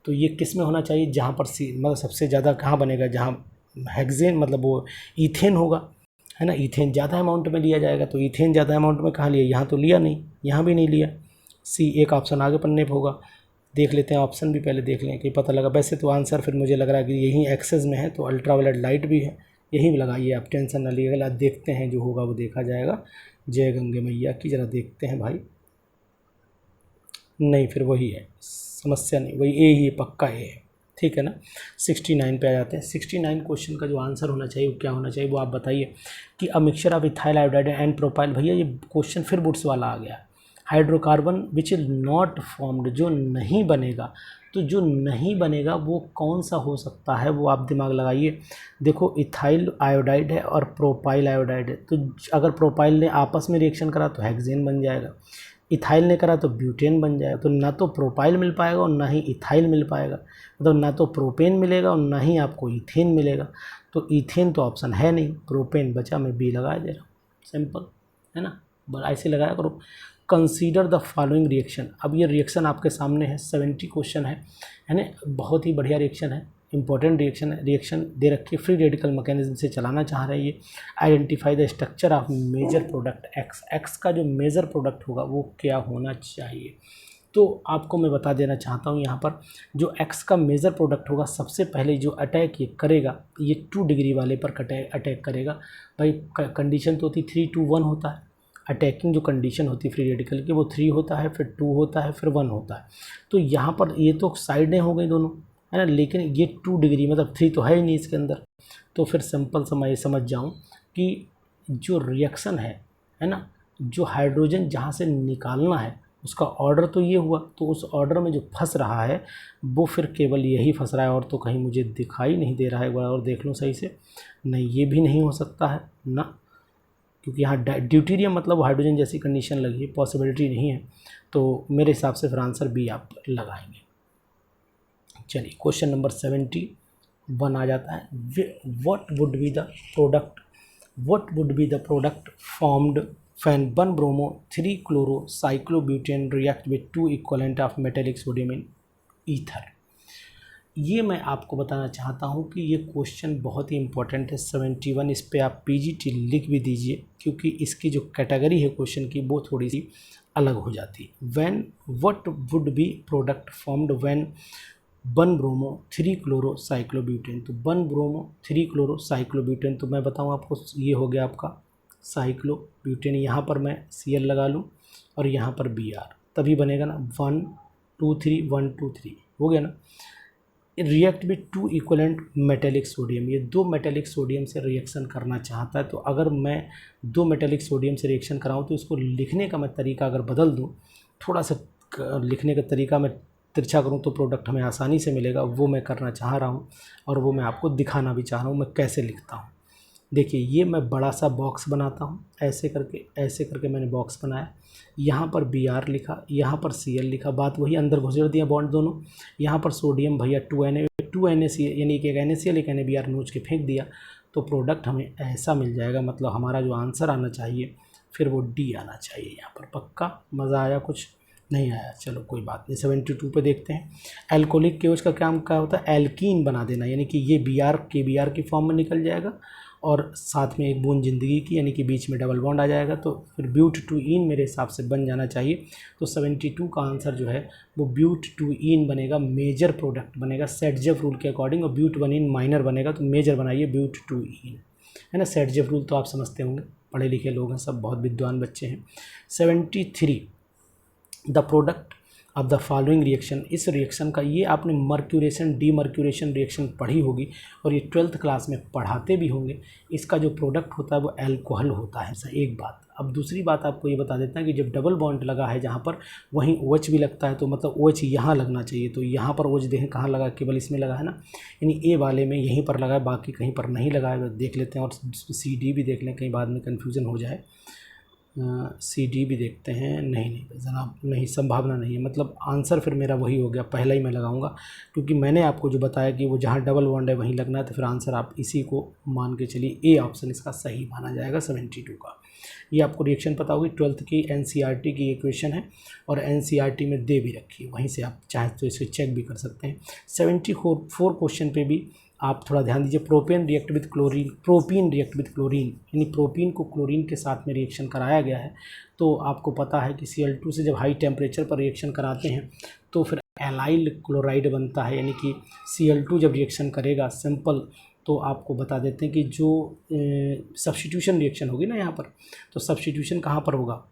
तो ये किस में होना चाहिए, जहाँ पर मतलब सबसे ज़्यादा कहाँ बनेगा, जहाँ हेक्सेन मतलब वो ईथेन होगा, है ना। ईथेन ज़्यादा अमाउंट में लिया जाएगा, तो ईथेन ज़्यादा अमाउंट में कहाँ लिया, यहाँ तो लिया नहीं, यहाँ भी नहीं लिया। सी एक ऑप्शन आगे पन्ने पर होगा, देख लेते हैं ऑप्शन भी पहले देख लें कि पता लगा। वैसे तो आंसर फिर मुझे लग रहा है कि यही एक्सेस में है, तो अल्ट्रावायलेट लाइट भी है, यही लगाइए आप, टेंशन ना लीजिएगा। देखते हैं जो होगा वो देखा जाएगा। जय गंगे मैया की, ज़रा देखते हैं भाई, नहीं फिर वही है, समस्या नहीं, वही ए ही है, पक्का ए है, ठीक है ना। 69 पे आ जाते हैं। 69 क्वेश्चन का जो आंसर होना चाहिए वो क्या होना चाहिए, वो आप बताइए। कि a mixture of ethyl iodide and propyl, भैया ये क्वेश्चन फिर बुट्स वाला आ गया। Hydrocarbon which is not formed, जो नहीं बनेगा, तो जो नहीं बनेगा वो कौन सा हो सकता है, वो आप दिमाग लगाइए। देखो इथाइल आयोडाइड है और प्रोपाइल आयोडाइड है, तो अगर प्रोपाइल ने आपस में रिएक्शन करा तो हेक्सेन बन जाएगा, इथाइल ने करा तो ब्यूटेन बन जाएगा। तो ना तो प्रोपाइल मिल पाएगा और ना ही इथाइल मिल पाएगा, मतलब ना तो प्रोपेन मिलेगा और ना ही आपको इथेन मिलेगा। तो इथेन तो ऑप्शन है नहीं, प्रोपेन बचा, मैं बी लगा दे रहा हूँ, सिंपल है ना, बस ऐसे लगाया करो। कंसीडर द फॉलोइंग रिएक्शन, अब ये रिएक्शन आपके सामने है, 70 क्वेश्चन है ना, बहुत ही बढ़िया रिएक्शन है, इंपॉर्टेंट रिएक्शन है। रिएक्शन दे रखी है, फ्री रेडिकल मैकेनिज्म से चलाना चाह रहे हैं ये। Identify the structure of major product X, X का जो मेजर प्रोडक्ट होगा वो क्या होना चाहिए। तो आपको मैं बता देना चाहता हूँ यहाँ पर, जो एक्स का मेजर प्रोडक्ट होगा, सबसे पहले जो अटैक ये करेगा, ये 2 डिग्री वाले पर अटैक करेगा। भाई कंडीशन तो होती 3 2 1 होता है, अटैकिंग जो कंडीशन होती है फ्री रेडिकल की वो 3 होता है, फिर 2 होता है, फिर 1 होता है। तो यहाँ पर ये तो साइडें हो गई दोनों, है ना, लेकिन ये 2 डिग्री मतलब 3 तो है ही नहीं इसके अंदर। तो फिर सिंपल सा मैं ये समझ जाऊँ कि जो रिएक्शन है ना, जो हाइड्रोजन जहाँ से निकालना है उसका ऑर्डर तो ये हुआ, तो उस ऑर्डर में जो फंस रहा है वो फिर केवल यही फंस रहा है, और तो कहीं मुझे दिखाई नहीं दे रहा है। एक बार और देख लूँ सही से, नहीं ये भी नहीं हो सकता है ना, क्योंकि यहाँ ड्यूटीरियम मतलब हाइड्रोजन जैसी कंडीशन लगी है, पॉसिबिलिटी नहीं है। तो मेरे हिसाब से फिर आंसर बी आप लगाएंगे। चलिए क्वेश्चन नंबर 71 आ जाता है। What would be the product formed when 1 bromo 3 chloro cyclobutane react with 2 equivalent of metallic sodium in ether। ये मैं आपको बताना चाहता हूँ कि ये क्वेश्चन बहुत ही इंपॉर्टेंट है। 71 इस पे आप PGT लिख भी दीजिए, क्योंकि इसकी जो कैटेगरी है क्वेश्चन की वो थोड़ी सी अलग हो जाती है। When what would be product formed when 1 bromo 3 chloro cyclobutane, तो 1 ब्रोमो 3 क्लोरो साइक्लोब्यूटेन, तो मैं बताऊँ आपको, ये हो गया आपका साइक्लोब्यूटेन। यहाँ पर मैं Cl लगा लूँ और यहाँ पर Br, तभी बनेगा ना 1 2 3 1 2 3 हो गया ना। React with 2 equivalent metallic sodium, ये 2 मेटेलिक सोडियम से रिएक्शन करना चाहता है। तो अगर मैं 2 मेटेलिक सोडियम से रिएक्शन कराऊँ तो इसको लिखने का मैं तरीका अगर बदल दूँ, थोड़ा सा लिखने का तरीका मैं तिरछा करूँ तो प्रोडक्ट हमें आसानी से मिलेगा, वो मैं करना चाह रहा हूँ और वो मैं आपको दिखाना भी चाह रहा हूँ मैं कैसे लिखता हूँ। देखिए ये मैं बड़ा सा बॉक्स बनाता हूँ, ऐसे करके मैंने बॉक्स बनाया, यहाँ पर Br लिखा, यहाँ पर Cl लिखा, बात वही, अंदर घुसेड़ दिया बॉन्ड दोनों। यहाँ पर सोडियम भैया 2NaCl यानी कि एक NaCl एक NaBr नोच के फेंक दिया, तो प्रोडक्ट हमें ऐसा मिल जाएगा। मतलब हमारा जो आंसर आना चाहिए फिर वो D आना चाहिए यहाँ पर। पक्का मज़ा आया, कुछ नहीं आया, चलो कोई बात नहीं। 72 पे देखते हैं। एल्कोहलिक केओज का काम क्या होता है, एल्कीन बना देना, यानी कि ये Br KBr की फॉर्म में निकल जाएगा और साथ में एक बूंद ज़िंदगी की, यानी कि बीच में डबल बॉन्ड आ जाएगा, तो फिर ब्यूट टू इन मेरे हिसाब से बन जाना चाहिए। तो 72 का आंसर जो है वो ब्यूट टू इन बनेगा, मेजर प्रोडक्ट बनेगा सेटजेफ रूल के अकॉर्डिंग, और ब्यूट 1 इन माइनर बनेगा, तो मेजर बनाइए ब्यूट टू इन, है ना। सेटजेफ रूल तो आप समझते होंगे, पढ़े लिखे लोग हैं सब, बहुत विद्वान बच्चे हैं। 73 द प्रोडक्ट अब द फॉलोइंग रिएक्शन, इस रिएक्शन का, ये आपने मर्क्यूरेशन डीमर्क्यूरेशन रिएक्शन पढ़ी होगी और ये 12th क्लास में पढ़ाते भी होंगे। इसका जो प्रोडक्ट होता है वो अल्कोहल होता है, ऐसा एक बात। अब दूसरी बात आपको ये बता देते हैं कि जब डबल बॉन्ड लगा है जहाँ पर, वहीं OH भी लगता है, तो मतलब OH यहाँ लगना चाहिए। तो यहाँ पर OH देखें कहाँ लगा, केवल इसमें लगा है ना, यानी ए वाले में यहीं पर लगा है, बाकी कहीं पर नहीं लगा है। देख लेते हैं और CD भी देख लें, कहीं बाद में कन्फ्यूज़न हो जाए। CD भी देखते हैं, नहीं जनाब, नहीं, संभावना नहीं है। मतलब आंसर फिर मेरा वही हो गया, पहला ही मैं लगाऊंगा, क्योंकि मैंने आपको जो बताया कि वो जहाँ डबल बॉन्ड है वहीं लगना है, तो फिर आंसर आप इसी को मान के चलिए, ए ऑप्शन इसका सही माना जाएगा 72 का। ये आपको रिएक्शन पता होगी, 12th की NCERT की इक्वेशन है और NCERT में दे भी रखी है, वहीं से आप चाहे तो इसे चेक भी कर सकते हैं। 74 क्वेश्चन पे भी आप थोड़ा ध्यान दीजिए। Propane react with chlorine, propene react with chlorine, यानी प्रोपीन को क्लोरीन के साथ में रिएक्शन कराया गया है। तो आपको पता है कि Cl2 से जब हाई टेम्परेचर पर रिएक्शन कराते हैं तो फिर एलाइल क्लोराइड बनता है, यानी कि Cl2 जब रिएक्शन करेगा सिंपल, तो आपको बता देते हैं कि जो सब्स्टिट्यूशन रिएक्शन होगी ना यहाँ पर, तो सब्स्टिट्यूशन कहाँ पर होगा,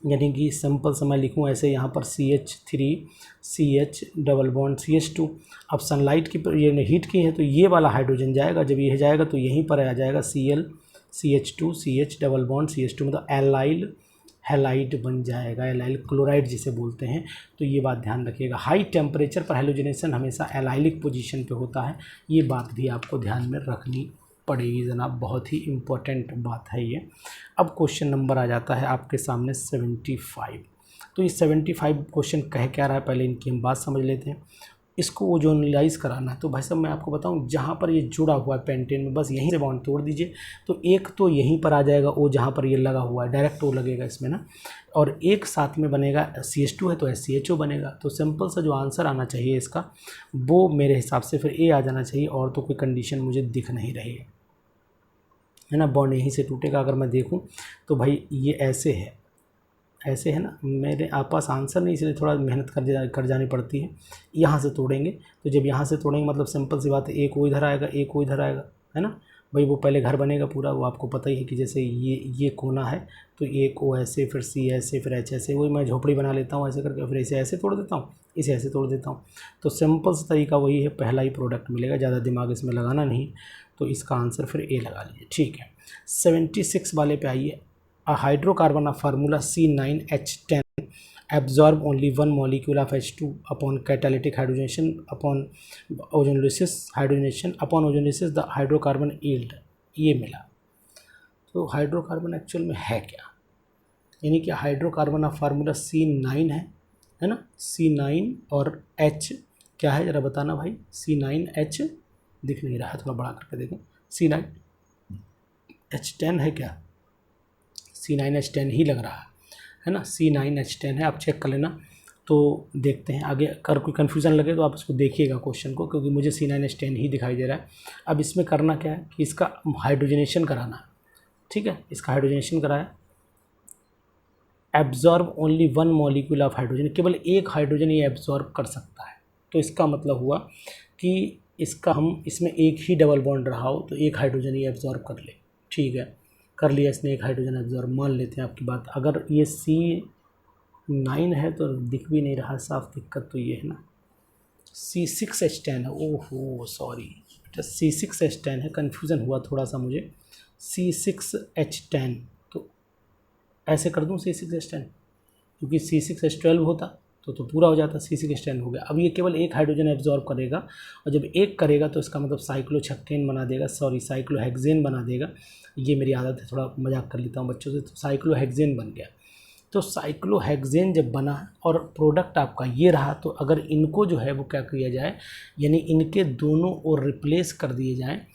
यानी कि सिंपल से मैं लिखूँ ऐसे, यहाँ पर CH3 CH double bond CH2। अब सनलाइट की ये हीट की है तो ये वाला हाइड्रोजन जाएगा, जब ये जाएगा तो यहीं पर आ जाएगा Cl CH2 CH double bond CH2, मतलब एलाइल हैलाइड बन जाएगा, एलाइल क्लोराइड जिसे बोलते हैं। तो ये बात ध्यान रखिएगा, हाई टेम्परेचर पर हैलोजनेशन हमेशा एलाइलिक पोजीशन पे होता है, ये बात भी आपको ध्यान में रखनी पड़ेगी जनाब, बहुत ही इम्पोर्टेंट बात है ये। अब क्वेश्चन नंबर आ जाता है आपके सामने 75। तो ये 75 क्वेश्चन कह क्या रहा है, पहले इनकी हम बात समझ लेते हैं। इसको ओजोनलाइज कराना है, तो भाई साहब मैं आपको बताऊं, जहाँ पर ये जुड़ा हुआ है पेंटेन में, बस यहीं से बॉन्ड तोड़ दीजिए, तो एक तो यहीं पर आ जाएगा O, जहाँ पर ये लगा हुआ है डायरेक्ट O लगेगा इसमें ना, और एक साथ में बनेगा CH2 है तो SCHO बनेगा। तो सिंपल सा जो आंसर आना चाहिए इसका, वो मेरे हिसाब से फिर A आ जाना चाहिए, और तो कोई कंडीशन मुझे दिख नहीं रही है ना। बॉन्ड यहीं से टूटेगा, अगर मैं देखूं तो भाई ये ऐसे है, ऐसे है ना, मेरे आप पास आंसर नहीं, इसलिए थोड़ा मेहनत कर जानी पड़ती है। यहाँ से तोड़ेंगे, तो जब यहाँ से तोड़ेंगे मतलब सिंपल सी बात है, एक वो इधर आएगा, एक वो इधर आएगा, है ना भाई। वो पहले घर बनेगा पूरा, वो आपको पता ही है कि जैसे ये कोना है, तो एक O ऐसे, फिर C ऐसे, फिर H ऐसे, वही मैं झोपड़ी बना लेता हूँ ऐसे करके, फिर इसे ऐसे तोड़ देता हूँ, इसे ऐसे तोड़ देता हूँ। तो सिंपल सा तरीका वही है, पहला ही प्रोडक्ट मिलेगा, ज़्यादा दिमाग इसमें लगाना नहीं। तो इसका आंसर फिर A लगा लीजिए, ठीक है। 76 वाले पे आइए। A hydrocarbon of formula C9H10 absorb only one molecule of H2 upon catalytic hydrogenation, upon ozonolysis the hydrocarbon yield, ये मिला। तो हाइड्रोकार्बन एक्चुअल में है क्या, यानी कि हाइड्रोकार्बन ऑफ फार्मूला C9 है ना, C9 और H क्या है ज़रा बताना भाई। C9H दिख नहीं रहा है, थोड़ा बड़ा करके देखें, C9H10 है क्या, C9H10 ही लग रहा है ना, C9H10 है, आप चेक कर लेना। तो देखते हैं आगे, अगर कोई कन्फ्यूज़न लगे तो आप इसको देखिएगा क्वेश्चन को, क्योंकि मुझे C9H10 ही दिखाई दे रहा है। अब इसमें करना क्या है कि इसका हाइड्रोजनेशन कराना है, ठीक है, इसका हाइड्रोजनेशन कराया। Absorb only one molecule of hydrogen, केवल एक हाइड्रोजन ये एब्जॉर्ब कर सकता है। तो इसका मतलब हुआ कि इसका हम इसमें एक ही डबल बॉन्ड रहा हो तो एक हाइड्रोजन ये एब्जॉर्ब कर ले, ठीक है, कर लिया इसने एक हाइड्रोजन एब्जॉर्ब, मान लेते हैं आपकी बात। अगर ये C9 है तो दिख भी नहीं रहा साफ, दिक्कत तो ये है ना। C6H10 है, ओहो सॉरी बेटा, C6H10 है, कन्फ्यूज़न हुआ थोड़ा सा मुझे, C6H10। तो ऐसे कर दूँ C6H10, क्योंकि C6H12 होता तो पूरा हो जाता, C6H10 हो गया। अब ये केवल एक हाइड्रोजन एब्जॉर्ब करेगा, और जब एक करेगा तो इसका मतलब साइक्लोहेक्सेन बना देगा, सॉरी साइक्लोहेक्सेन बना देगा। ये मेरी आदत है, थोड़ा मजाक कर लेता हूँ बच्चों से। तो साइक्लोहेक्सेन बन गया, तो साइक्लोहेक्सेन जब बना और प्रोडक्ट आपका ये रहा, तो अगर इनको जो है वो क्या किया जाए, यानी इनके दोनों ओर रिप्लेस कर दिए जाएँ,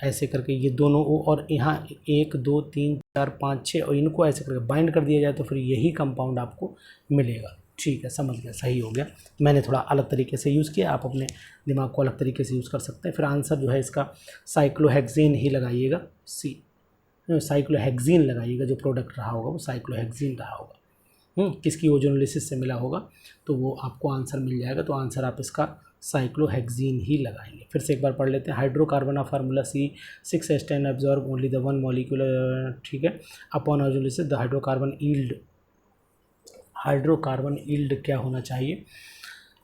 ऐसे करके ये दोनों और यहाँ 1 2 3 4 5 6 और इनको ऐसे करके बाइंड कर दिया जाए, तो फिर यही कंपाउंड आपको मिलेगा, ठीक है, समझ गया, सही हो गया। मैंने थोड़ा अलग तरीके से यूज़ किया, आप अपने दिमाग को अलग तरीके से यूज़ कर सकते हैं। फिर आंसर जो है इसका साइक्लोहेक्सेन ही लगाइएगा, साइक्लोहेक्सेन लगाइएगा, जो प्रोडक्ट रहा होगा वो साइक्लोहेक्सेन रहा होगा। किसकी ओजोनोलिसिस से मिला होगा, तो वो आपको आंसर मिल जाएगा। तो आंसर आप इसका साइक्लोहेक्सेन ही लगाएंगे। फिर से एक बार पढ़ लेते हैं। Hydrocarbon of formula C6H10 absorb only the one molecule, ठीक है, upon ozonolysis the hydrocarbon yield, hydrocarbon yield क्या होना चाहिए,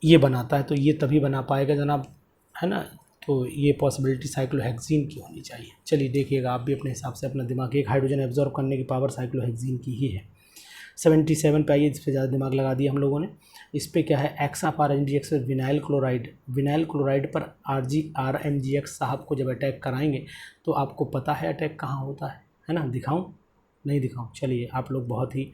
ये बनाता है। तो ये तभी बना पाएगा जनाब, है ना। तो ये पॉसिबिलिटी साइक्लोहेक्सीन की होनी चाहिए। चलिए देखिएगा आप भी अपने हिसाब से अपना दिमाग, एक हाइड्रोजन एब्जॉर्ब करने की पावर साइक्लोहेक्सीन की ही है। 77 पे आइए, इस पर ज़्यादा दिमाग लगा दिया हम लोगों ने। इस पर क्या है, x of RMgX vinyl chloride, vinyl chloride पर RMgX साहब को जब अटैक कराएंगे तो आपको पता है अटैक कहाँ होता है ना। दिखाऊं, नहीं दिखाऊं? चलिए, आप लोग बहुत ही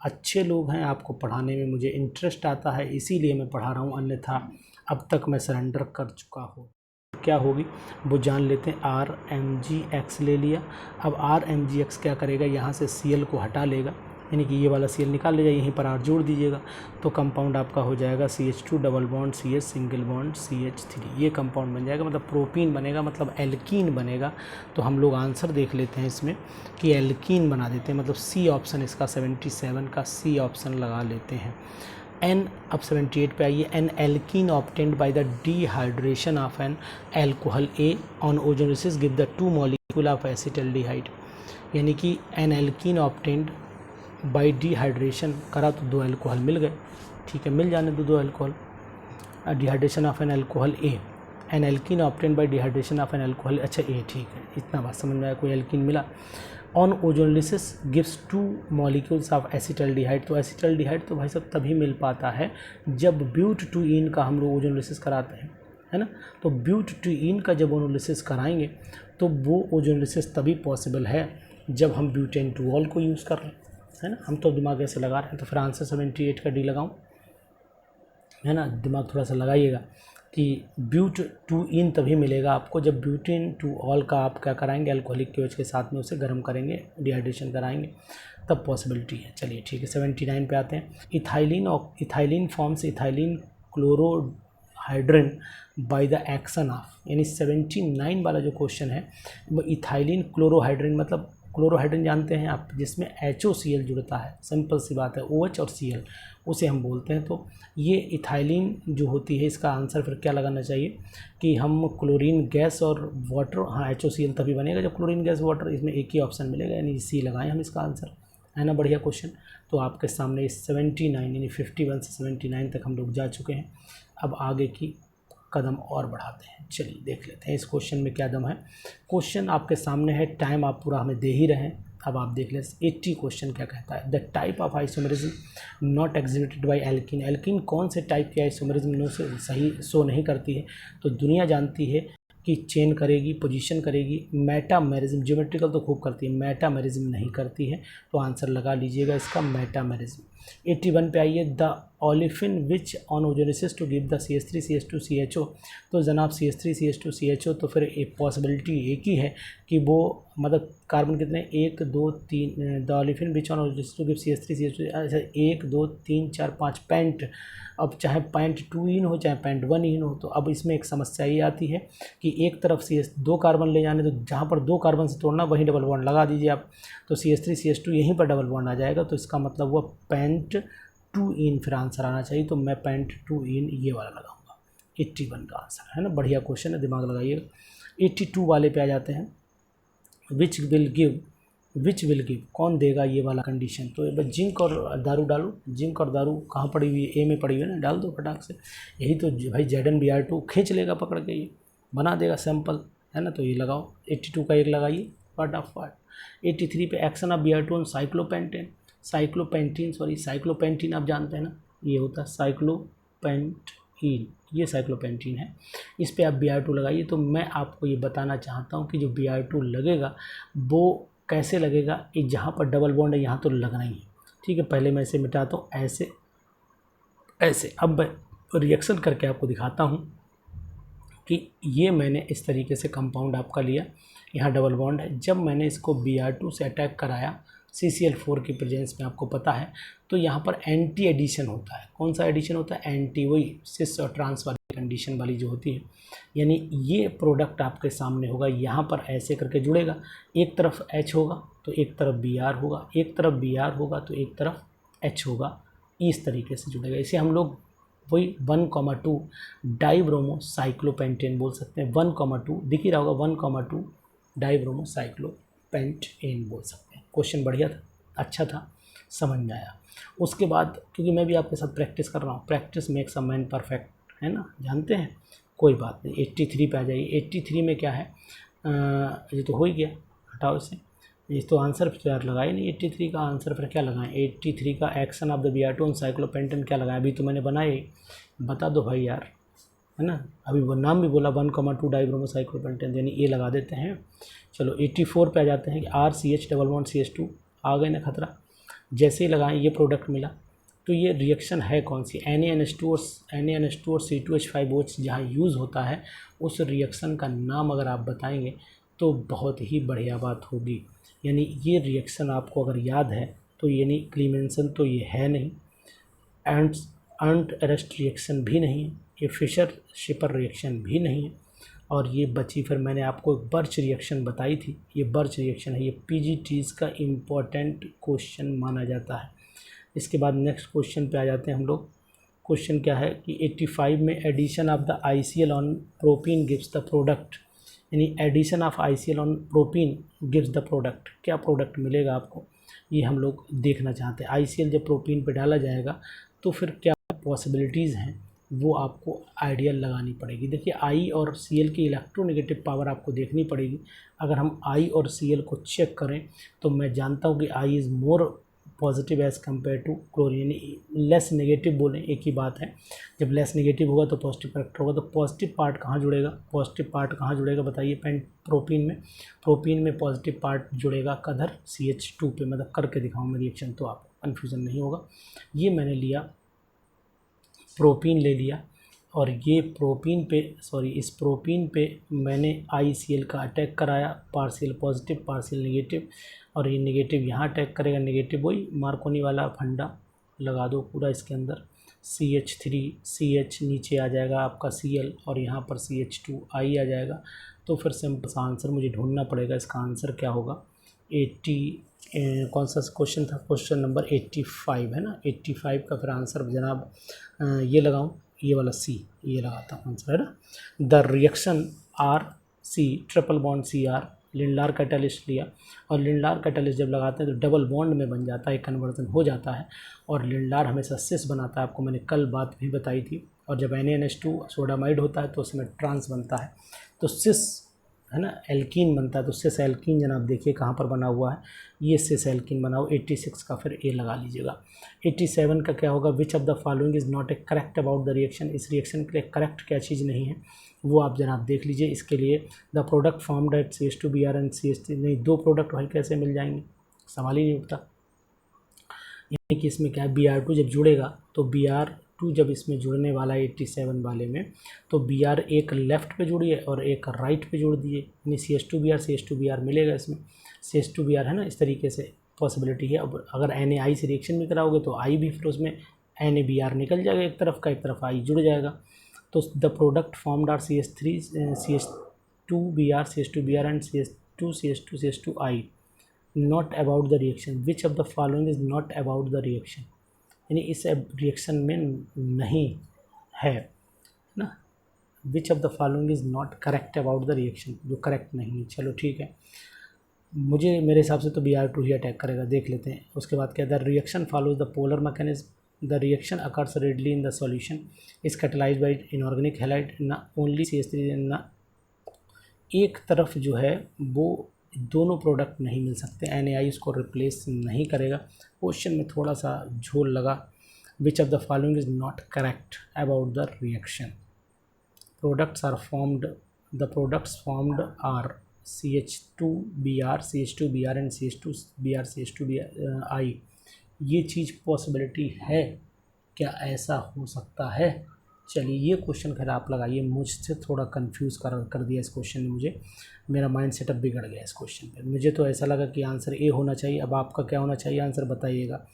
अच्छे लोग हैं, आपको पढ़ाने में मुझे इंटरेस्ट आता है, इसीलिए मैं पढ़ा रहा हूँ, अन्यथा अब तक मैं सरेंडर कर चुका हूँ। क्या होगी वो जान लेते हैं। RMgX ले लिया। अब RMgX क्या करेगा, यहाँ से Cl को हटा लेगा, यानी कि ये वाला Cl निकाल लेगा, यहीं पर R जोड़ दीजिएगा, तो कंपाउंड आपका हो जाएगा CH2 double bond CH single bond CH3। ये कंपाउंड बन जाएगा, मतलब प्रोपीन बनेगा, मतलब एल्कीन बनेगा। तो हम लोग आंसर देख लेते हैं इसमें कि एल्कीन बना देते हैं, मतलब सी ऑप्शन इसका 77 का सी ऑप्शन लगा लेते हैं। एन, अब 78 पे आइए। An alkene obtained by the dehydration of an alcohol a on ozonolysis give the 2 molecule of acetaldehyde, यानी कि an alkene obtained by dehydration करा तो 2 एल्कोहल मिल गए, ठीक है, मिल जाने दो 2 alcohol. Dehydration of an alcohol A, N alkene obtained by dehydration of an alcohol, अच्छा ए, ठीक है, इतना बात समझ में आया, कोई एल्कीन मिला। On ozonolysis gives 2 molecules of acetaldehyde, तो एसिटाल्डिहाइड तो भाई साहब तभी मिल पाता है जब ब्यूट-टू-ईन का हम लोग ओजोनिसिस कराते हैं, है ना। तो ब्यूट-टू-ईन का जब ओजोनिसिस कराएंगे तो वो ओजोनिसिस तभी पॉसिबल है जब हम ब्यूटेन-टू-ऑल को यूज़ कर रहे हैं, है ना। हम तो दिमाग ऐसे लगा रहे हैं, तो फिर आंसर 78 का डी लगाऊँ, है ना। दिमाग थोड़ा सा लगाइएगा कि ब्यूट-टू-ईन तभी मिलेगा आपको जब ब्यूटेन-टू-ऑल का आप क्या कराएंगे, अल्कोहलिक केओएच के साथ में उसे गर्म करेंगे, डिहाइड्रेशन कराएंगे, तब पॉसिबिलिटी है। चलिए ठीक है, 79 पे आते हैं। Ethylene forms ethylene chlorohydrin by the action of, यानी 79 वाला जो क्वेश्चन है वो इथाइलिन क्लोरोहाइड्रिन, मतलब क्लोरोहाइड्रिन जानते हैं आप, जिसमें HOCl जुड़ता है, सिंपल सी बात है, OH और Cl, उसे हम बोलते हैं। तो ये इथाइलिन जो होती है, इसका आंसर फिर क्या लगाना चाहिए कि हम क्लोरीन गैस और वाटर, हाँ HOCl तभी बनेगा जब क्लोरीन गैस वाटर, इसमें एक ही ऑप्शन मिलेगा, यानी C लगाएं हम इसका आंसर, है ना। बढ़िया क्वेश्चन। तो आपके सामने 79 यानी 51 से 79 तक हम लोग जा चुके हैं। अब आगे की कदम और बढ़ाते हैं, चलिए देख लेते हैं इस क्वेश्चन में क्या दम है। क्वेश्चन आपके सामने है, टाइम आप पूरा हमें दे ही रहे हैं। अब आप देख लें 80 क्वेश्चन क्या कहता है। The type of isomerism not exhibited by alkene, alkene कौन से टाइप की आइसोमेरिज्म से सही शो नहीं करती है, तो दुनिया जानती है कि चेन करेगी, पोजीशन करेगी, मेटामेरिज्म, ज्योमेट्रिकल तो खूब करती है, मेटामेरिज्म नहीं करती है, तो आंसर लगा लीजिएगा इसका मेटामेरिज्म। 81 पे आइए। The olefin which on ozonolysis to give the CH3 CH2 CHO, तो जनाब CH3 CH2 CHO, तो फिर एक पॉसिबिलिटी एक ही है कि वो, मतलब कार्बन कितने, 1 2 3, the olefin which on ozonolysis to give CH3 CH2, अच्छा 1 2 3 4 5 पेंट, अब चाहे पेंट 2 इन हो चाहे पेंट 1 इन हो, तो अब इसमें एक समस्या ये आती है कि एक तरफ दो कार्बन ले जाने, तो जहाँ पर 2 कार्बन से तोड़ना वहीं डबल बॉन्ड लगा दीजिए आप, तो CH3 CH2 यहीं पर डबल बॉन्ड आ जाएगा, तो इसका मतलब हुआ पेंट 2 इन, फिर आंसर आना चाहिए, तो मैं पेंट 2 इन ये वाला लगाऊंगा, 81 का आंसर, है ना। बढ़िया क्वेश्चन है, दिमाग लगाइएगा। 82 वाले पे आ जाते हैं। विच विल गिव, कौन देगा ये वाला कंडीशन, तो ये जिंक और दारू डालो, जिंक और दारू कहाँ पड़ी हुई है, ए में पड़ी हुई है ना, डाल दो फटाक से, यही तो भाई ZnBr2 खींच लेगा पकड़ के, ये बना देगा सैंपल, है ना। तो ये लगाओ, 82 का एक लगाइए फटाफट। 83 पे एक्शन ऑफ Br2 ऑन साइक्लोपेंटीन आप जानते हैं ना, ये होता है साइक्लोपेंटीन, ये साइक्लोपेंटीन है, इस पे आप Br2 लगाइए। तो मैं आपको ये बताना चाहता हूँ कि जो Br2 लगेगा वो कैसे लगेगा, कि जहाँ पर डबल बॉन्ड है यहाँ तो लगना ही है, ठीक है। पहले मैं इसे मिटाता हूँ, ऐसे ऐसे, अब मैं रिएक्शन करके आपको दिखाता हूँ कि ये मैंने इस तरीके से कंपाउंड आपका लिया, यहाँ डबल बॉन्ड है, जब मैंने इसको Br2 से अटैक कराया CCl4 की प्रेजेंस में, आपको पता है, तो यहाँ पर एंटी एडिशन होता है। कौन सा एडिशन होता है, एंटी, वही सिस और ट्रांस वाली कंडीशन वाली जो होती है, यानी ये प्रोडक्ट आपके सामने होगा, यहाँ पर ऐसे करके जुड़ेगा, एक तरफ H होगा तो एक तरफ Br होगा, एक तरफ Br होगा तो एक तरफ H होगा, इस तरीके से जुड़ेगा। इसे हम लोग वही 1,2 डाइब्रोमो साइक्लोपेंटेन बोल सकते हैं, 1,2 दिख ही रहा होगा, 1,2 डाइब्रोमो साइक्लोपेंटेन बोल सकते हैं। क्वेश्चन बढ़िया था, अच्छा था, समझ में आया। उसके बाद क्योंकि मैं भी आपके साथ प्रैक्टिस कर रहा हूँ, practice makes a man perfect, है ना, जानते हैं, कोई बात नहीं। 83 पे आ जाइए। 83 में क्या है, ये तो हो ही गया, हटाओ इसे, ये तो आंसर फिर यार लगाए नहीं। 83 का आंसर फिर क्या लगाएं, 83 का action of the Br2 cyclopentane क्या लगाएं, अभी तो मैंने बनाए, बता दो भाई यार, है ना, अभी वो नाम भी बोला 1,2 डाइब्रोमोसाइक्लोपेंटेन, यानी ये लगा देते हैं। चलो 84 पे आ जाते हैं कि RCH डबल बॉन्ड CH2, आ गए ना खतरा, जैसे ही लगाएं ये प्रोडक्ट मिला, तो ये रिएक्शन है कौन सी, NaNH2 और C2H5OH जहाँ यूज़ होता है, उस रिएक्शन का नाम अगर आप बताएंगे तो बहुत ही बढ़िया बात होगी। यानी ये रिएक्शन आपको अगर याद है तो यानी क्लीमेंसन तो ये है नहीं, अर्नट अरेस्ट रिएक्शन भी नहीं है, ये फिशर शिपर रिएक्शन भी नहीं है, और ये बची फिर मैंने आपको बर्च रिएक्शन बताई थी, ये बर्च रिएक्शन है, ये PGTs का इम्पॉर्टेंट क्वेश्चन माना जाता है। इसके बाद नेक्स्ट क्वेश्चन पे आ जाते हैं हम लोग। क्वेश्चन क्या है कि 85 में addition of the ICL on propene gives the product, यानी addition of ICL on propene gives the product, क्या प्रोडक्ट मिलेगा आपको, ये हम लोग देखना चाहते हैं। ICL जब प्रोपीन पे डाला जाएगा तो फिर क्या पॉसिबिलिटीज़ हैं वो आपको आइडियल लगानी पड़ेगी। देखिए I और Cl की इलेक्ट्रोनेगेटिव पावर आपको देखनी पड़ेगी। अगर हम I और Cl को चेक करें तो मैं जानता हूँ कि I is more positive as compare to chlorine, less negative बोलें एक ही बात है, जब लेस नेगेटिव होगा तो पॉजिटिव फैक्टर होगा, तो पॉजिटिव पार्ट कहाँ जुड़ेगा, पॉजिटिव पार्ट कहाँ जुड़ेगा बताइए, प्रोपीन में पॉजिटिव पार्ट जुड़ेगा कधर CH2 पे, मतलब करके दिखाऊँ मैं रिएक्शन तो आपको कन्फ्यूज़न नहीं होगा। ये मैंने लिया, प्रोपीन ले लिया, और ये प्रोपीन पे इस प्रोपीन पे मैंने ICL का अटैक कराया, पार्शियल पॉजिटिव पार्शियल नेगेटिव, और ये नेगेटिव यहाँ अटैक करेगा, नेगेटिव वही मार्कोनी वाला फंडा लगा दो पूरा इसके अंदर, CH3 CH नीचे आ जाएगा आपका Cl, और यहाँ पर CH2 I आ जाएगा। तो फिर सिंपल सा आंसर मुझे ढूंढना पड़ेगा, इसका आंसर क्या होगा, 80 कौन सा क्वेश्चन था, क्वेश्चन नंबर 85 है ना, 85 का फिर आंसर जनाब ये लगाऊं, ये वाला C, ये लगाता हूँ आंसर, है ना। The reaction RC triple bond CR, Lindlar catalyst लिया, और लिंडार कैटलिस्ट जब लगाते हैं तो डबल बॉन्ड में बन जाता है, कन्वर्जन हो जाता है, और लिंडार हमेशा सिस बनाता है, आपको मैंने कल बात भी बताई थी, और जब NaNH2 सोडामाइड होता है तो उसमें ट्रांस बनता है, तो सिस है ना, एल्कीन बनता है, तो सिस एल्कीन जनाब देखिए कहाँ पर बना हुआ है, ये सिस एल्कीन बना हुआ, 86 का फिर ए लगा लीजिएगा। 87 का क्या होगा, विच of the following is not A correct about the reaction, इस रिएक्शन के लिए करेक्ट क्या चीज़ नहीं है वो आप जनाब देख लीजिए। इसके लिए the product formed at CH2Br and CH3, नहीं दो प्रोडक्ट भाई कैसे मिल जाएंगे, सवाल ही नहीं उठता। यानी कि इसमें क्या है, Br2 जब जुड़ेगा तो Br2 जब इसमें जुड़ने वाला है 87 वाले में, तो Br एक लेफ़्ट पे जुड़िए और एक राइट पे जोड़ दिए, यानी CH2Br मिलेगा इसमें, CH2Br है ना, इस तरीके से पॉसिबिलिटी है। अब अगर NaI से रिएक्शन भी कराओगे तो I भी फिर उसमें NaBr निकल जाएगा, एक तरफ का, एक तरफ I जुड़ जाएगा, तो the product formed are CH2Br and CH2I not about the reaction, which of the following is not about the reaction, यानी इस रिएक्शन में नहीं है ना, which of the following is not correct about the reaction, जो करेक्ट नहीं है। चलो ठीक है, मुझे मेरे हिसाब से तो Br2 ही अटैक करेगा, देख लेते हैं। उसके बाद क्या, the reaction follows the polar mechanism, the reaction occurs readily in the solution, is catalysed by inorganic halide, ना ओनली CH3, ना एक तरफ जो है वो दोनों प्रोडक्ट नहीं मिल सकते, NaI उसको रिप्लेस नहीं करेगा। क्वेश्चन में थोड़ा सा झोल लगा, which of the following is not correct about the reaction, products are formed, the products formed are CH2Br and CH2Br ये चीज़ पॉसिबिलिटी है क्या, ऐसा हो सकता है। चलिए ये क्वेश्चन खैर आप लगाइए, मुझसे थोड़ा कंफ्यूज कर दिया इस क्वेश्चन ने, मुझे मेरा माइंड सेटअप बिगड़ गया इस क्वेश्चन पे। मुझे तो ऐसा लगा कि आंसर ए होना चाहिए, अब आपका क्या होना चाहिए आंसर बताइएगा,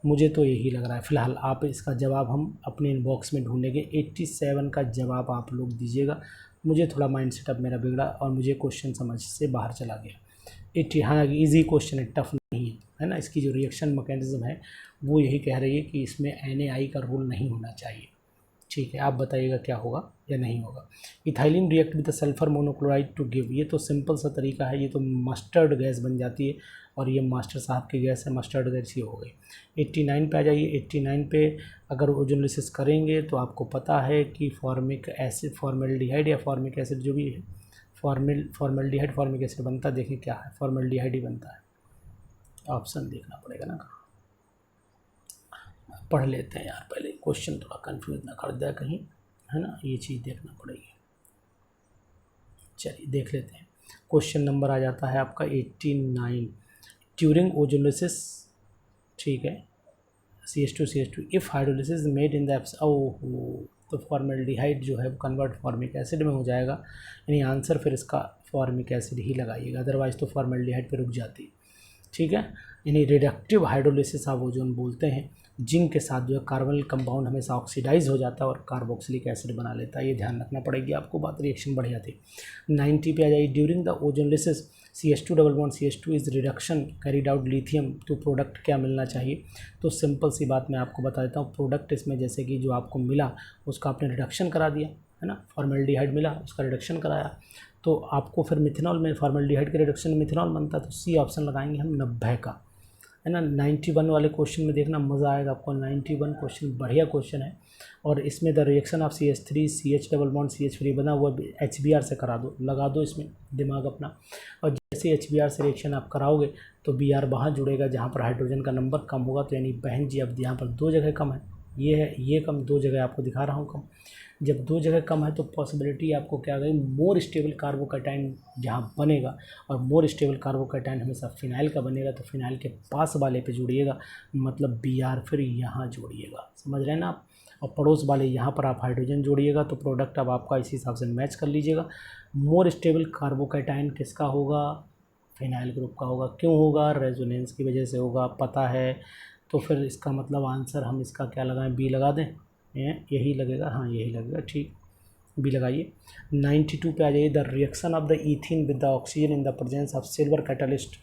मुझे तो यही लग रहा है। फ़िलहाल आप इसका जवाब हम अपने इनबॉक्स में ढूंढेंगे, 87 का जवाब आप लोग दीजिएगा। मुझे थोड़ा माइंड सेटअप मेरा बिगड़ा और मुझे क्वेश्चन समझ से बाहर चला गया। 80 हाँ ईजी क्वेश्चन है, टफ नहीं है ना। इसकी जो रिएक्शन मैकेनिज्म है वो यही कह रही है कि इसमें NaI का रोल नहीं होना चाहिए। ठीक है, आप बताइएगा क्या होगा। या नहीं होगा। Ethylene react with sulphur monochloride to give, ये तो सिंपल सा तरीका है, ये तो मस्टर्ड गैस बन जाती है और ये मास्टर साहब की गैस है, मस्टर्ड गैस ये हो गई। 89 पे आ जाइए। 89 पे अगर ओजोनोलिसिस करेंगे तो आपको पता है कि फॉर्मिक एसिड, फॉर्मेल्डिहाइड या फॉर्मिक एसिड जो भी है, फॉर्मेल्डिहाइड फॉर्मिक एसिड बनता है, देखें क्या है, फॉर्मेल्डिहाइड ही बनता है। ऑप्शन देखना पड़ेगा ना, पढ़ लेते हैं यार पहले, क्वेश्चन थोड़ा कंफ्यूज ना कर दिया कहीं, है ना, ये चीज़ देखना पड़ेगी। चलिए देख लेते हैं। क्वेश्चन नंबर आ जाता है आपका 89, ड्यूरिंग ओजोलिसिस, ठीक है, CH2 if hydrolysis made in the तो फॉर्मेल्डिहाइड जो है वो कन्वर्ट फॉर्मिक एसिड में हो जाएगा, यानी आंसर फिर इसका फॉर्मिक एसिड ही लगाइएगा, अदरवाइज़ तो फॉर्मेल्डिहाइड पे रुक जाती है, ठीक है। यानी रिडक्टिव हाइड्रोलिसिस आप ओजोन बोलते हैं। जिंक के साथ जो है कार्बोनिल कंपाउंड हमेशा ऑक्सीडाइज हो जाता है और कार्बोक्सिलिक एसिड बना लेता है, ये ध्यान रखना पड़ेगी आपको बात। रिएक्शन बढ़िया थी। 90 पे आ जाइए। During the ozonolysis CH2 double bond CH2 is reduction carried out lithium, तो प्रोडक्ट क्या मिलना चाहिए? तो सिंपल सी बात मैं आपको बता देता हूँ। प्रोडक्ट इसमें जैसे कि जो आपको मिला उसका आपने रिडक्शन करा दिया, है ना, फॉर्मेल्डिहाइड मिला उसका रिडक्शन कराया, तो आपको फिर मिथेनॉल में फॉर्मेल्डिहाइड के रिडक्शन में मिथेनॉल बनता है, तो सी ऑप्शन लगाएंगे हम 90 का, है ना। 91 वाले क्वेश्चन में देखना मज़ा आएगा आपको। 91 क्वेश्चन बढ़िया क्वेश्चन है और इसमें the reaction of CH3 CH double bond CH free बना हुआ HBr से करा दो, लगा दो इसमें दिमाग अपना, और जैसे HBr से रिएक्शन आप कराओगे तो Br वहाँ जुड़ेगा जहाँ पर हाइड्रोजन का नंबर कम होगा, तो यानी बहन जी अब यहाँ पर 2 जगह कम है, ये है, ये कम, 2 जगह आपको दिखा रहा हूँ कम। जब 2 जगह कम है तो पॉसिबिलिटी आपको क्या आ गई, मोर स्टेबल कार्बोकैटायन जहाँ बनेगा, और मोर स्टेबल कार्बोकैटायन हमेशा फिनाइल का बनेगा, तो फिनाइल के पास वाले पे जोड़िएगा, मतलब Br फिर यहाँ जोड़िएगा, समझ रहे हैं ना आप, और पड़ोस वाले यहाँ पर आप हाइड्रोजन जोड़िएगा, तो प्रोडक्ट अब आपका इसी हिसाब से मैच कर लीजिएगा। मोर स्टेबल कार्बोकैटायन किसका होगा? फिनाइल ग्रुप का होगा। क्यों होगा? रेजोनेंस की वजह से होगा, पता है। तो फिर इसका मतलब आंसर हम इसका क्या लगाएं, बी लगा दें, यही लगेगा, हाँ यही लगेगा, ठीक, बी लगाइए। 92 पे आ जाइए। The reaction of the ethene with the oxygen in the presence of silver catalyst,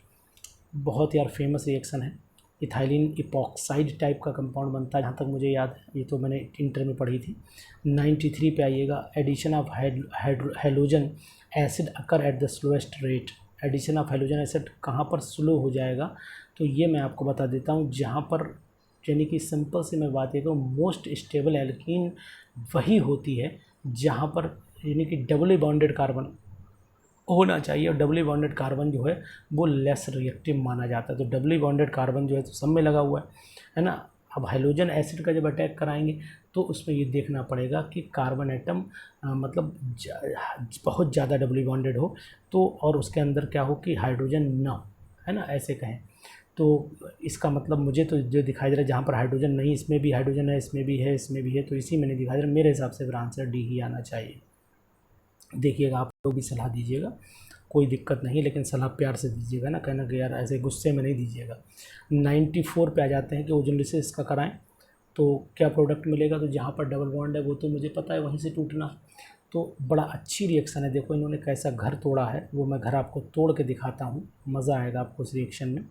बहुत यार फेमस रिएक्शन है। इथाइलिन इपॉक्साइड टाइप का कंपाउंड बनता है, जहाँ तक मुझे याद है, ये तो मैंने इंटर में पढ़ी थी। 93 पे आइएगा। Addition of halogen acid occur at the slowest rate, addition of halogen acid कहाँ पर स्लो हो जाएगा, तो ये मैं आपको बता देता हूँ, जहाँ पर, यानी कि सिंपल से मैं बात ये करूँ, मोस्ट स्टेबल एल्कीन वही होती है जहाँ पर यानी कि डबली बॉन्डेड कार्बन होना चाहिए, और डबली बॉन्डेड कार्बन जो है वो लेस रिएक्टिव माना जाता है। तो डबली बॉन्डेड कार्बन जो है तो सब में लगा हुआ है ना। अब हाइड्रोजन एसिड का जब अटैक कराएंगे तो उसमें ये देखना पड़ेगा कि कार्बन एटम मतलब बहुत ज़्यादा डबली बॉन्डेड हो, तो और उसके अंदर क्या हो कि हाइड्रोजन ना हो, है ना, ऐसे कहें। तो इसका मतलब मुझे तो जो दिखाई दे रहा है, जहाँ पर हाइड्रोजन नहीं, इसमें भी हाइड्रोजन है, इसमें भी है, इसमें भी है, तो इसी में नहीं दिखाई दे रहा, मेरे हिसाब से फिर आंसर डी ही आना चाहिए। देखिएगा, आप लोग भी सलाह दीजिएगा, कोई दिक्कत नहीं, लेकिन सलाह प्यार से दीजिएगा ना, कहना कि यार ऐसे गुस्से में नहीं दीजिएगा। 94 पे आ जाते हैं कि ओजोनलिसिस का कराएं तो क्या प्रोडक्ट मिलेगा, तो जहाँ पर डबल बॉन्ड है वो तो मुझे पता है, वहीं से टूटना, तो बड़ा अच्छी रिएक्शन है। देखो इन्होंने कैसा घर तोड़ा है, वो मैं घर आपको तोड़ के दिखाता हूँ, मज़ा आएगा आपको इस रिएक्शन में,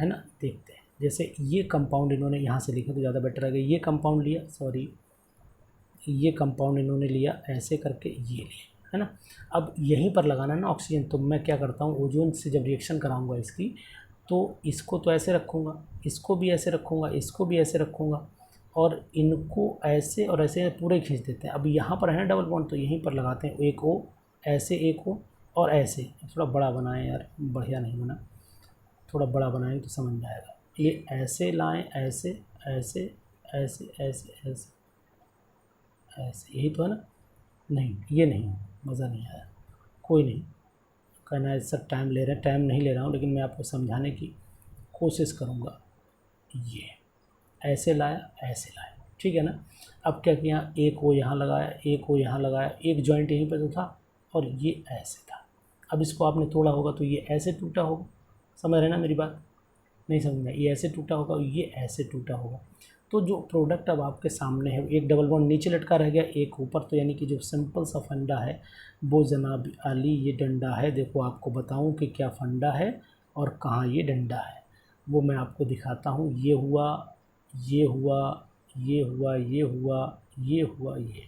है ना। देखते हैं, जैसे ये कंपाउंड इन्होंने यहाँ से लिखा तो ज़्यादा बेटर है, ये कंपाउंड लिया, सॉरी ये कंपाउंड इन्होंने लिया ऐसे करके, ये लिया, है ना। अब यहीं पर लगाना है ना ऑक्सीजन, तो मैं क्या करता हूँ, ओजोन से जब रिएक्शन कराऊंगा इसकी, तो इसको तो ऐसे रखूँगा, इसको भी ऐसे रखूँगा, इसको भी ऐसे रखूँगा, और इनको ऐसे और ऐसे पूरे खींच देते हैं। अब यहाँ पर है ना डबल बॉन्ड, तो यहीं पर लगाते हैं, एक ओ ऐसे, एक ओ और ऐसे, थोड़ा बड़ा बनाएं यार, बढ़िया नहीं बना, थोड़ा बड़ा बनाएं तो समझ में आएगा। ये ऐसे लाएं, ऐसे ऐसे ऐसे ऐसे ऐसे ऐसे, यही तो है ना। नहीं ये नहीं, मज़ा नहीं आया, कोई नहीं, कहना है सर टाइम ले रहे हैं, टाइम नहीं ले रहा हूँ, लेकिन मैं आपको समझाने की कोशिश करूँगा। ये ऐसे लाया, ऐसे लाया, ठीक है ना। अब क्या किया, एक वो यहाँ लगाया, एक वो यहाँ लगाया, एक जॉइंट यहीं पे तो था और ये ऐसे था। अब इसको आपने तोड़ा होगा तो ये ऐसे टूटा होगा, समझ रहे ना मेरी बात, नहीं समझ में, ये ऐसे टूटा होगा, ये ऐसे टूटा होगा। तो जो प्रोडक्ट अब आपके सामने है, एक डबल बॉन्ड नीचे लटका रह गया, एक ऊपर, तो यानी कि जो सिंपल सा फंडा है वो जनाब अली ये डंडा है। देखो आपको बताऊं कि क्या फंडा है और कहाँ ये डंडा है, वो मैं आपको दिखाता हूँ। ये हुआ, ये हुआ, ये हुआ, ये हुआ, ये हुआ, ये,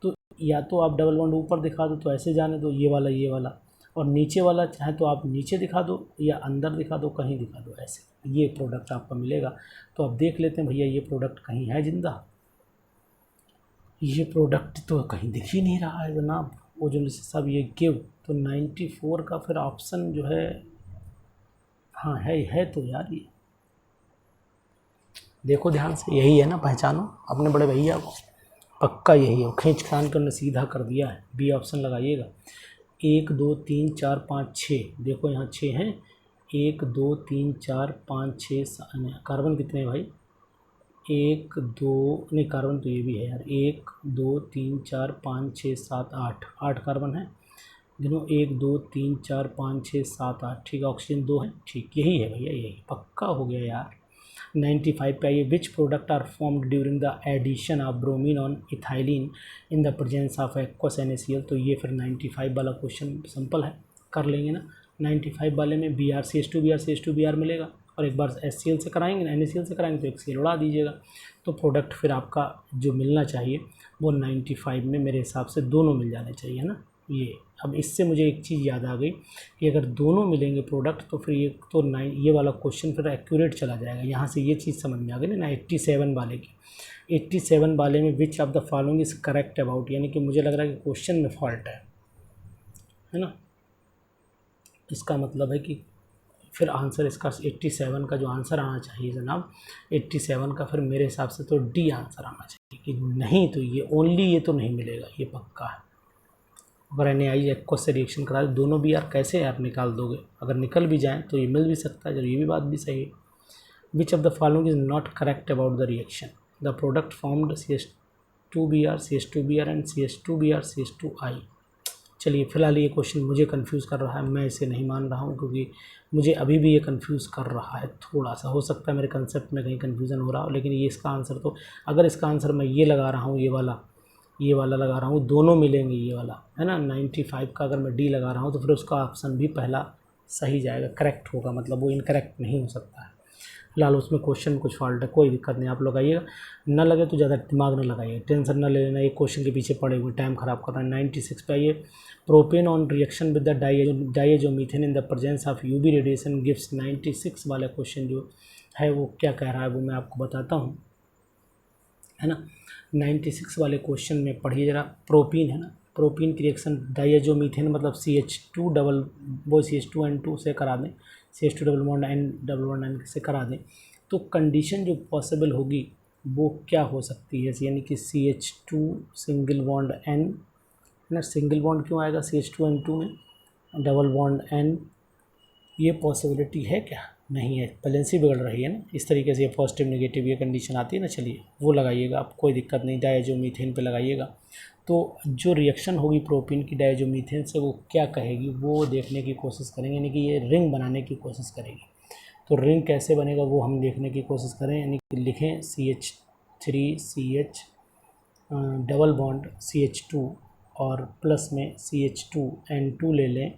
तो या तो आप डबल बॉन्ड ऊपर दिखा दो तो ऐसे जाने दो, ये वाला, और नीचे वाला चाहे तो आप नीचे दिखा दो या अंदर दिखा दो, कहीं दिखा दो, ऐसे ये प्रोडक्ट आपका मिलेगा। तो अब देख लेते हैं भैया ये प्रोडक्ट कहीं है जिंदा। ये प्रोडक्ट तो कहीं दिख ही नहीं रहा है जनाब, वो जो सब ये गिव, तो 94 का फिर ऑप्शन जो है, हाँ है तो यार, ये देखो ध्यान से, यही है ना, पहचानो अपने बड़े भैया को, पक्का यही है। खींच खान कर सीधा कर दिया है, बी ऑप्शन लगाइएगा। 1 2 3 4 5 6, देखो यहाँ 6 हैं, 1 2 3 4 5 6 कार्बन कितने हैं भाई, 1 2 नहीं, कार्बन तो ये भी है यार, 1 2 3 4 5 6 7 8 कार्बन है, गिनो 1 2 3 4 5 6 7 8, ठीक है, ऑक्सीजन 2 है, ठीक, यही है भैया, यही पक्का हो गया यार। 95 पे आइए, which product are formed during the addition of bromine on ethylene in the presence of aqueous NaCl। तो ये फिर 95 वाला क्वेश्चन सिंपल है, कर लेंगे ना। 95 वाले में BrCH2Br मिलेगा, और एक बार HCl से कराएंगे ना, NaCl से कराएंगे तो HCl उड़ा दीजिएगा, तो प्रोडक्ट फिर आपका जो मिलना चाहिए वो 95 में मेरे हिसाब से दोनों मिल जाने चाहिए, है ना। ये अब इससे मुझे एक चीज़ याद आ गई कि अगर दोनों मिलेंगे प्रोडक्ट तो फिर ये तो ये वाला क्वेश्चन फिर एक्यूरेट चला जाएगा। यहाँ से ये चीज़ समझ में आ गई ना 87 वाले की। 87 वाले में विच of the following is correct about, यानी कि मुझे लग रहा है कि क्वेश्चन में फॉल्ट है ना। इसका मतलब है कि फिर आंसर इसका 87 का जो आंसर आना चाहिए जनाब, 87 का फिर मेरे हिसाब से तो डी आंसर आना चाहिए, कि नहीं तो ये ओनली ये तो नहीं मिलेगा, ये पक्का है। अगर NaI एक्वस से रिएक्शन करा दे दोनों भी यार, कैसे आप निकाल दोगे, अगर निकल भी जाएँ तो ये मिल भी सकता है, जब ये भी बात भी सही है। विच of the following is not correct about the reaction, the product formed CH2Br CH2Br and CH2Br CH2I। चलिए फिलहाल ये क्वेश्चन मुझे कंफ्यूज कर रहा है, मैं इसे नहीं मान रहा हूँ, क्योंकि मुझे अभी भी ये कंफ्यूज कर रहा है थोड़ा सा। हो सकता है मेरे कंसेप्ट में कहीं कंफ्यूजन हो रहा हो, लेकिन ये इसका आंसर तो, अगर इसका आंसर मैं ये लगा रहा हूँ, ये वाला लगा रहा हूँ, दोनों मिलेंगे ये वाला, है ना। 95 का अगर मैं डी लगा रहा हूँ तो फिर उसका ऑप्शन भी पहला सही जाएगा, करेक्ट होगा, मतलब वो इनकरेक्ट नहीं हो सकता है। फिलहाल उसमें क्वेश्चन में कुछ फॉल्ट है, कोई दिक्कत नहीं, आप लोग आइएगा, ना लगे तो ज़्यादा दिमाग ना लगाइए, टेंशन ना ले लेना, एक क्वेश्चन के पीछे पड़े हुए टाइम ख़राब कर रहे हैं। 96 पे आइए, propane on reaction with the diazomethane in the presence of UV radiation gives. 96 वाला क्वेश्चन जो है वो क्या कह रहा है वो मैं आपको बताता हूँ, है ना। 96 वाले क्वेश्चन में पढ़िए जरा, प्रोपीन है ना, प्रोपीन की रिएक्शन डाइएजोमीथेन मतलब CH2 डबल, वो CH2N2 से करा दें, CH2 डबल बॉन्ड N से करा दें, तो कंडीशन जो पॉसिबल होगी वो क्या हो सकती है, यानी कि CH2 सिंगल बॉन्ड N, है ना, सिंगल बॉन्ड क्यों आएगा CH2N2 में, डबल बॉन्ड N, ये पॉसिबिलिटी है क्या, नहीं है, बैलेंस ही बिगड़ रही है ना, इस तरीके से ये पॉजिटिव नेगेटिव ये कंडीशन आती है ना। चलिए वो लगाइएगा आप, कोई दिक्कत नहीं, डाइएजोमीथेन पे लगाइएगा। तो जो रिएक्शन होगी प्रोपीन की डाइएजोमीथेन से वो क्या कहेगी वो देखने की कोशिश करेंगे, यानी कि ये रिंग बनाने की कोशिश करेगी। तो रिंग कैसे बनेगा वो हम देखने की कोशिश करें, यानी कि लिखें CH3CH डबल बॉन्ड CH2 और प्लस में CH2N2 ले लें,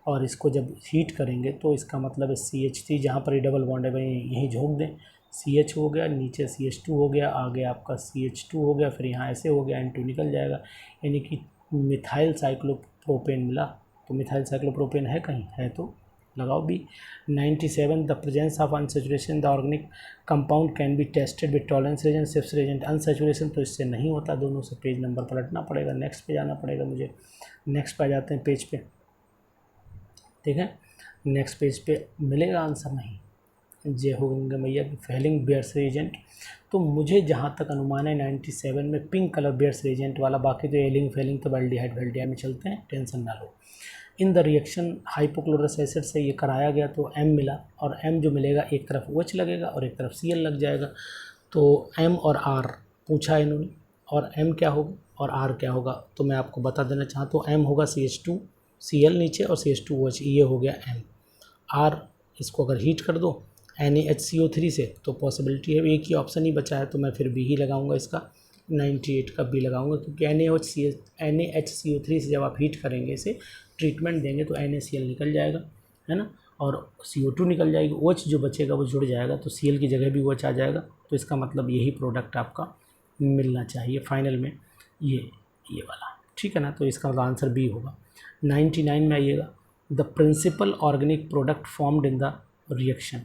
और इसको जब हीट करेंगे तो इसका मतलब है CH3, जहाँ पर ये डबल बॉन्ड है वहीं यहीं झोंक दें, CH हो गया, नीचे CH2 हो गया, आगे आपका CH2 हो गया, फिर यहाँ ऐसे हो गया, N2 निकल जाएगा, यानी कि मिथाइल साइक्लोप्रोपेन मिला। तो मिथाइल साइक्लोप्रोपेन है कहीं, है तो लगाओ भी। 97 the presence of unsaturation the organic compound can be tested with Tollens reagent Schiff's reagent. Unsaturation तो इससे नहीं होता, दोनों से पेज नंबर पलटना पड़ेगा, नेक्स्ट पे जाना पड़ेगा मुझे। नेक्स्ट पे आ जाते हैं पेज पे, ठीक है, नेक्स्ट पेज पे मिलेगा आंसर, नहीं, जय हो गंगा मैया की फेलिंग बेयर्स रेजेंट। तो मुझे जहाँ तक अनुमान है 97 में पिंक कलर बेयर्स रेजेंट वाला, बाकी तो एलिंग फेलिंग तो वेल्डिहाइड में चलते हैं, टेंशन ना लो। In the reaction hypochlorous acid से ये कराया गया तो M मिला, और M जो मिलेगा एक तरफ OH लगेगा और एक तरफ Cl लग जाएगा, तो M और R पूछा है इन्होंने, और M क्या होगा और R क्या होगा, तो मैं आपको बता देना चाहता हूँ M होगा CH2Cl नीचे और CH2OH, ये हो गया M। R इसको अगर हीट कर दो NaHCO3 से तो पॉसिबिलिटी है, एक ही ऑप्शन ही बचा है, तो मैं फिर B ही लगाऊंगा, इसका 98 का B लगाऊंगा, क्योंकि NaHCO3 से जब आप हीट करेंगे, इसे ट्रीटमेंट देंगे तो NaCl निकल जाएगा, है ना, और CO2 निकल जाएगी, OH जो बचेगा वो जुड़ जाएगा, तो Cl की जगह भी OH आ जाएगा, तो इसका मतलब यही प्रोडक्ट आपका मिलना चाहिए फाइनल में, ये वाला, ठीक है ना, तो इसका मतलब आंसर बी होगा। 99 में आइएगा, the principal organic product formed in the reaction.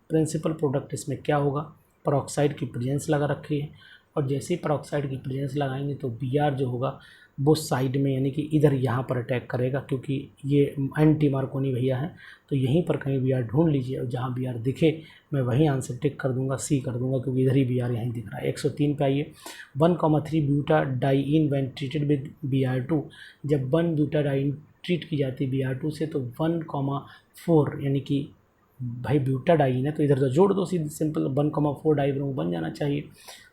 Principal product इसमें क्या होगा, पेरोक्साइड की प्रेजेंस लगा रखी है, और जैसे ही पेरोक्साइड की प्रेजेंस लगाएंगे तो बी आर जो होगा वो साइड में यानी कि इधर यहाँ पर अटैक करेगा, क्योंकि ये एंटी मार्कोनी भैया है, तो यहीं पर कहीं बी आर ढूंढ लीजिए, और जहाँ बी आर दिखे मैं वहीं आंसर टिक कर दूंगा, सी कर दूंगा, क्योंकि इधर ही बी आर यहीं दिख रहा है। 103 पे आइए, 1,3 buta diene when treated with Br2। जब 1 ब्यूटा डाइइन ट्रीट की जाती है Br2 से तो 1,4 यानी कि भाई ब्यूटाडाइन है तो इधर तो जोड़ दो, सीधी सिंपल 1,4 डाइब्रोमो बन जाना चाहिए।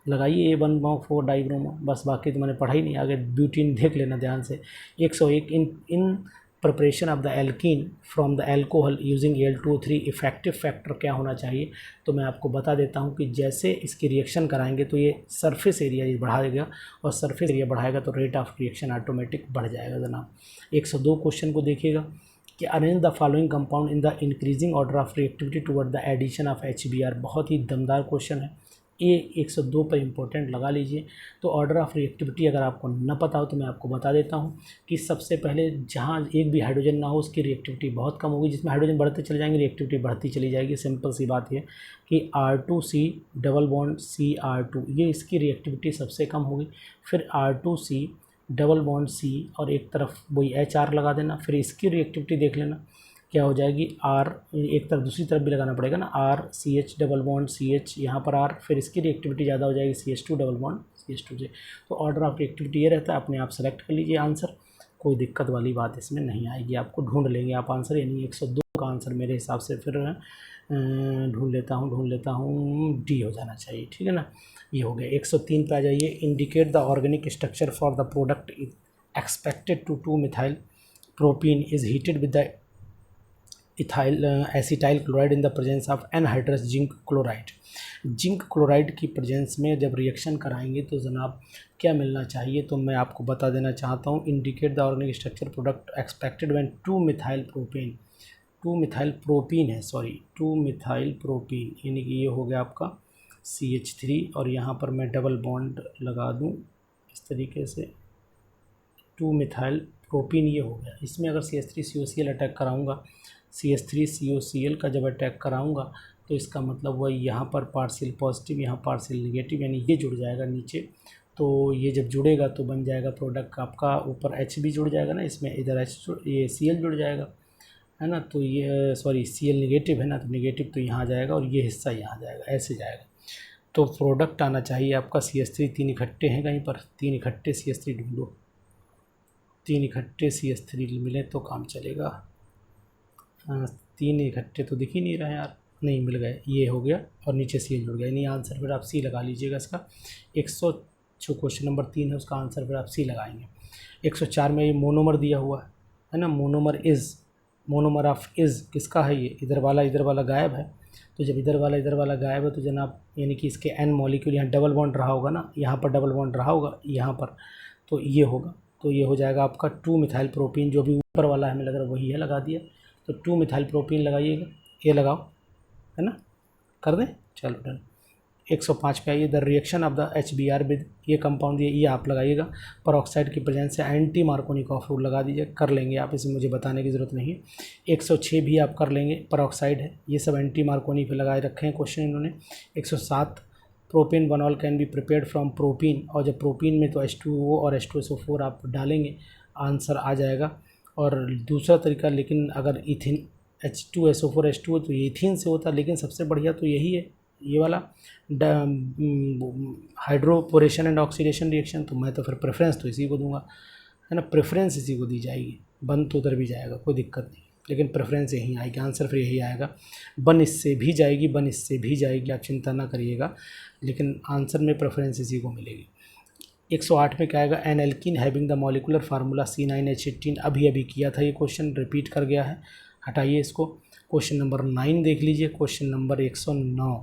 लगाइए ये 1,4 डाइब्रोमो, बस बाकी तो मैंने पढ़ा ही नहीं, आगे ब्यूटीन देख लेना ध्यान से। 101 in preparation of the alkene from the alcohol using Al2O3 effective factor क्या होना चाहिए, तो मैं आपको बता देता हूँ कि जैसे इसकी रिएक्शन कराएंगे तो ये सरफेस एरिया ये बढ़ाएगा, और सरफेस एरिया बढ़ाएगा तो रेट ऑफ रिएक्शन ऑटोमेटिक बढ़ जाएगा जनाब। 102 क्वेश्चन को देखिएगा कि arrange the following compound in the increasing order of reactivity toward the addition of HBr। बहुत ही दमदार क्वेश्चन है ये, 102 पर इंपॉर्टेंट लगा लीजिए। तो ऑर्डर ऑफ रिएक्टिविटी अगर आपको न पता हो तो मैं आपको बता देता हूँ कि सबसे पहले जहाँ एक भी हाइड्रोजन ना हो उसकी रिएक्टिविटी बहुत कम होगी, जिसमें हाइड्रोजन बढ़ते चले जाएंगे रिएक्टिविटी बढ़ती चली जाएगी। सिंपल सी बात है कि R2C डबल बॉन्ड CR2 ये इसकी रिएक्टिविटी सबसे कम होगी, फिर R2C डबल बॉन्ड C और एक तरफ वही HR लगा देना, फिर इसकी रिएक्टिविटी देख लेना क्या हो जाएगी, R एक तरफ दूसरी तरफ भी लगाना पड़ेगा ना, RCH डबल बॉन्ड CH यहाँ पर R, फिर इसकी रिएक्टिविटी ज़्यादा हो जाएगी CH2 डबल बॉन्ड CH2 से। तो ऑर्डर ऑफ रिएक्टिविटी ये रहता है, अपने आप सेलेक्ट कर लीजिए आंसर, कोई दिक्कत वाली बात इसमें नहीं आएगी, आपको ढूंढ लेंगे आप आंसर। यानी 102 का आंसर मेरे हिसाब से फिर ढूंढ लेता हूँ डी हो जाना चाहिए, ठीक है ना। ये हो गया। 103 पे आ जाइए, indicate the organic structure for the product expected to two methyl propene is heated with the ethyl acetyl chloride in the presence of anhydrous zinc chloride. Zinc chloride की प्रेजेंस में जब रिएक्शन कराएंगे तो जनाब क्या मिलना चाहिए, तो मैं आपको बता देना चाहता हूँ, indicate the organic structure product expected when two methyl propene, two methyl propene है, सॉरी 2-मिथाइल प्रोपीन, यानी कि ये हो गया आपका CH3, और यहाँ पर मैं डबल बॉन्ड लगा दूँ इस तरीके से, 2-मिथाइल प्रोपीन ये हो गया। इसमें अगर CH3COCl अटैक कराऊंगा, CH3COCl का जब अटैक कराऊंगा तो इसका मतलब वही यहाँ पर पार्शियल पॉजिटिव, यहाँ पार्शियल नेगेटिव, यानी ये जुड़ जाएगा नीचे। तो ये जब जुड़ेगा तो बन जाएगा प्रोडक्ट आपका, ऊपर H भी जुड़ जाएगा ना इसमें, इधर ये Cl जुड़ जाएगा है ना, तो ये सॉरी Cl नेगेटिव है ना, तो नेगेटिव तो यहाँ जाएगा और ये हिस्सा यहाँ जाएगा, ऐसे जाएगा। तो प्रोडक्ट आना चाहिए आपका CH3, 3 इकट्ठे हैं कहीं पर, 3 इकट्ठे CH3 ढूंढो, 3 इकट्ठे CH3 मिले तो काम चलेगा। 3 इकट्ठे तो दिख ही नहीं रहे यार, नहीं मिल गए, ये हो गया और नीचे Cl जुड़ गया, नहीं आंसर फिर आप C लगा लीजिएगा इसका। 100 जो क्वेश्चन नंबर 3 है उसका आंसर फिर आप C लगाएंगे। 104 में ये मोनोमर दिया हुआ है ना, मोनोमर ऑफ इज़ किसका है, ये इधर वाला गायब है, तो जब इधर वाला गायब है तो जनाब यानी कि इसके N मॉलिक्यूल, यहाँ डबल बॉन्ड रहा होगा ना, यहाँ पर डबल बॉन्ड रहा होगा यहाँ पर, तो ये होगा, तो ये हो जाएगा आपका 2-मिथाइल प्रोपीन, जो भी ऊपर वाला हमें लग रहा है वही है, लगा दिया। तो 2-मिथाइल प्रोपीन लगाइएगा, ये लगाओ है ना, कर दें, चलो डन। 105 पे आइए, the reaction of the HBr with ये कंपाउंड, ये आप लगाइएगा, परऑक्साइड की प्रेजेंस से एंटी मार्कोनिकॉफ रूल लगा दीजिए, कर लेंगे आप, इसे मुझे बताने की ज़रूरत नहीं है। 106 भी आप कर लेंगे, परऑक्साइड है, ये सब एंटी मार्कोनी पे लगाए रखे हैं क्वेश्चन इन्होंने। 107 propanol can be prepared from propene, और जब प्रोपीन में तो H2O और H2SO4 आप डालेंगे आंसर आ जाएगा। और दूसरा तरीका, लेकिन अगर इथिन H2SO4 H2O तो ये इथिन से होता है, लेकिन सबसे बढ़िया तो यही है, ये वाला हाइड्रोपोरेशन एंड ऑक्सीडेशन रिएक्शन, तो मैं तो फिर प्रेफरेंस तो इसी को दूंगा है ना, प्रेफरेंस इसी को दी जाएगी, बन तो उधर भी जाएगा कोई दिक्कत नहीं, लेकिन प्रेफरेंस यहीं आएगी, आंसर फिर यही आएगा। बन इससे भी जाएगी, बन इससे भी जाएगी, आप चिंता ना करिएगा, लेकिन आंसर में प्रेफरेंस इसी को मिलेगी। 108 में क्या आएगा, N alkene having the molecular formula C9H18, अभी किया था ये क्वेश्चन, रिपीट कर गया है, हटाइए इसको। क्वेश्चन नंबर 9 देख लीजिए, question number 109,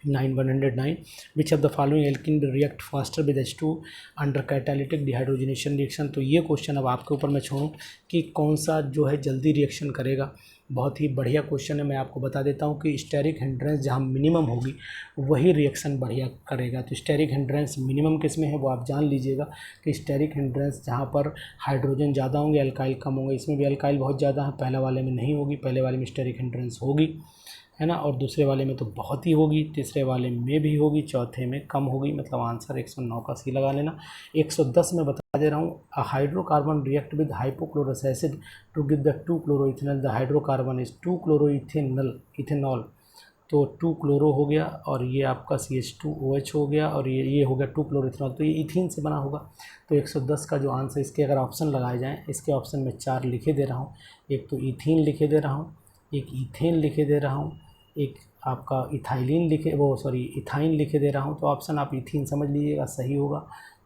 109 which of the following alkene will react faster with H2 under catalytic dehydrogenation reaction. तो ये क्वेश्चन अब आपके ऊपर मैं छोड़ूं कि कौन सा जो है जल्दी रिएक्शन करेगा, बहुत ही बढ़िया क्वेश्चन है। मैं आपको बता देता हूँ कि स्टेरिक हिंड्रेंस जहाँ मिनिमम होगी वही रिएक्शन बढ़िया करेगा। तो स्टेरिक हिंड्रेंस मिनिमम किस में है वो आप जान लीजिएगा कि स्टेरिक हिंड्रेंस जहाँ पर हाइड्रोजन ज़्यादा होंगे अल्काइल कम होंगे। इसमें भी अल्काइल बहुत ज़्यादा है, पहले वाले में नहीं होगी, पहले वाले में स्टेरिक हिंड्रेंस होगी, है ना, और दूसरे वाले में तो बहुत ही होगी, तीसरे वाले में भी होगी, चौथे में कम होगी। मतलब आंसर 109 का सी लगा लेना। 110 में बता दे रहा हूँ, hydrocarbon react with hypochlorous acid to give the 2 chloroethanol, the hydrocarbon is 2 chloroethanol ethanol. तो 2 क्लोरो हो गया और ये आपका CH2OH हो गया और ये हो गया 2 क्लोरोइथेनॉल, तो ये इथीन से बना होगा। तो 110 का जो आंसर, इसके अगर ऑप्शन लगाए जाएँ, इसके ऑप्शन में 4 लिखे दे रहा हूँ। एक तो इथीन लिखे दे रहा हूँ, एक इथेन लिखे दे रहा हूँ, एक आपका इथाइलिन इथाइन लिखे दे रहा हूँ। तो ऑप्शन आप इथीन समझ लीजिएगा, सही होगा,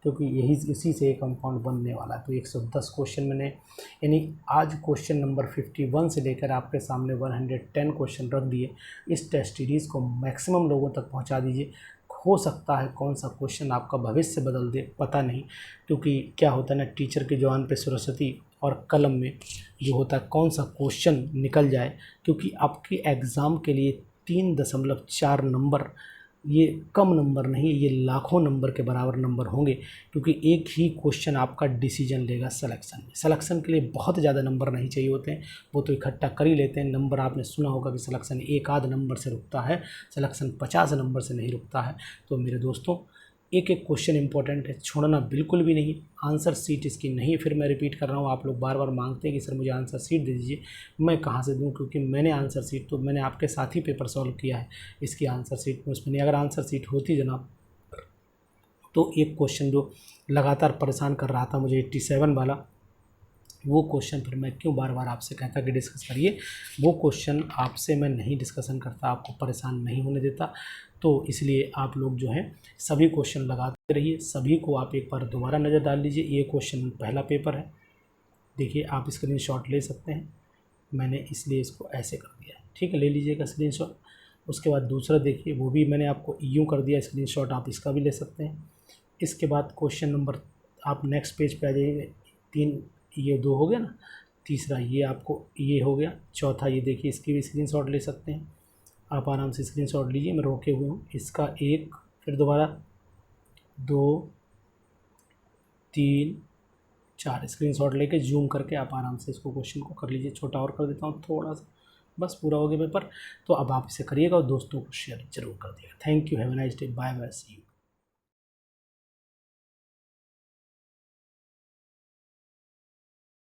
क्योंकि यही इसी से एक कंपाउंड बनने वाला है। तो 110 क्वेश्चन मैंने, यानी आज क्वेश्चन नंबर 51 से लेकर आपके सामने 110 क्वेश्चन रख दिए। इस टेस्ट सीरीज़ को मैक्सिमम लोगों तक पहुंचा दीजिए। हो सकता है कौन सा क्वेश्चन आपका भविष्य बदल दे, पता नहीं, क्योंकि क्या होता है ना, टीचर के जवान पे सरस्वती और कलम में जो होता है कौन सा क्वेश्चन निकल जाए, क्योंकि आपके एग्ज़ाम के लिए 3.4 नंबर, ये कम नंबर नहीं, ये लाखों नंबर के बराबर नंबर होंगे, क्योंकि एक ही क्वेश्चन आपका डिसीजन लेगा सिलेक्शन में। सिलेक्शन के लिए बहुत ज़्यादा नंबर नहीं चाहिए होते हैं, वो तो इकट्ठा कर ही लेते हैं। नंबर आपने सुना होगा कि सिलेक्शन एक आध नंबर से रुकता है, सिलेक्शन 50 नंबर से नहीं रुकता है। तो मेरे दोस्तों, एक एक क्वेश्चन इंपॉर्टेंट है, छोड़ना बिल्कुल भी नहीं। आंसर सीट इसकी नहीं, फिर मैं रिपीट कर रहा हूँ, आप लोग बार बार मांगते हैं कि सर मुझे आंसर सीट दे दीजिए, मैं कहाँ से दूँ, क्योंकि मैंने आंसर सीट तो मैंने आपके साथ ही पेपर सॉल्व किया है, इसकी आंसर सीट में उसमें नहीं। अगर आंसर सीट होती जनाब, तो एक क्वेश्चन जो लगातार परेशान कर रहा था मुझे 87 वाला, वो क्वेश्चन फिर मैं क्यों बार बार आपसे कहता कि डिस्कस करिए, वो क्वेश्चन आपसे मैं नहीं डिस्कशन करता, आपको परेशान नहीं होने देता। तो इसलिए आप लोग जो हैं सभी क्वेश्चन लगाते रहिए, सभी को आप एक बार दोबारा नज़र डाल लीजिए। ये क्वेश्चन पहला पेपर है, देखिए आप स्क्रीनशॉट ले सकते हैं, मैंने इसलिए इसको ऐसे कर दिया है, ठीक है, ले लीजिएगा स्क्रीनशॉट। उसके बाद दूसरा देखिए, वो भी मैंने आपको यूँ कर दिया स्क्रीनशॉट, आप इसका भी ले सकते हैं। इसके बाद क्वेश्चन नंबर, आप नेक्स्ट पेज पे आ जाइए। 3, ये 2 हो गया ना, तीसरा ये आपको ये हो गया, चौथा ये देखिए, इसकी भी स्क्रीनशॉट ले सकते हैं आप, आराम से स्क्रीनशॉट लीजिए, मैं रोके हुए हूँ। इसका 1, फिर दोबारा 2, 3, 4 स्क्रीनशॉट लेके जूम करके आप आराम से इसको क्वेश्चन को कर लीजिए। छोटा और कर देता हूँ थोड़ा सा, बस पूरा हो गया पेपर। तो अब आप इसे करिएगा और दोस्तों को शेयर जरूर कर दिएगा। Thank you, have a nice day, bye bye, see you.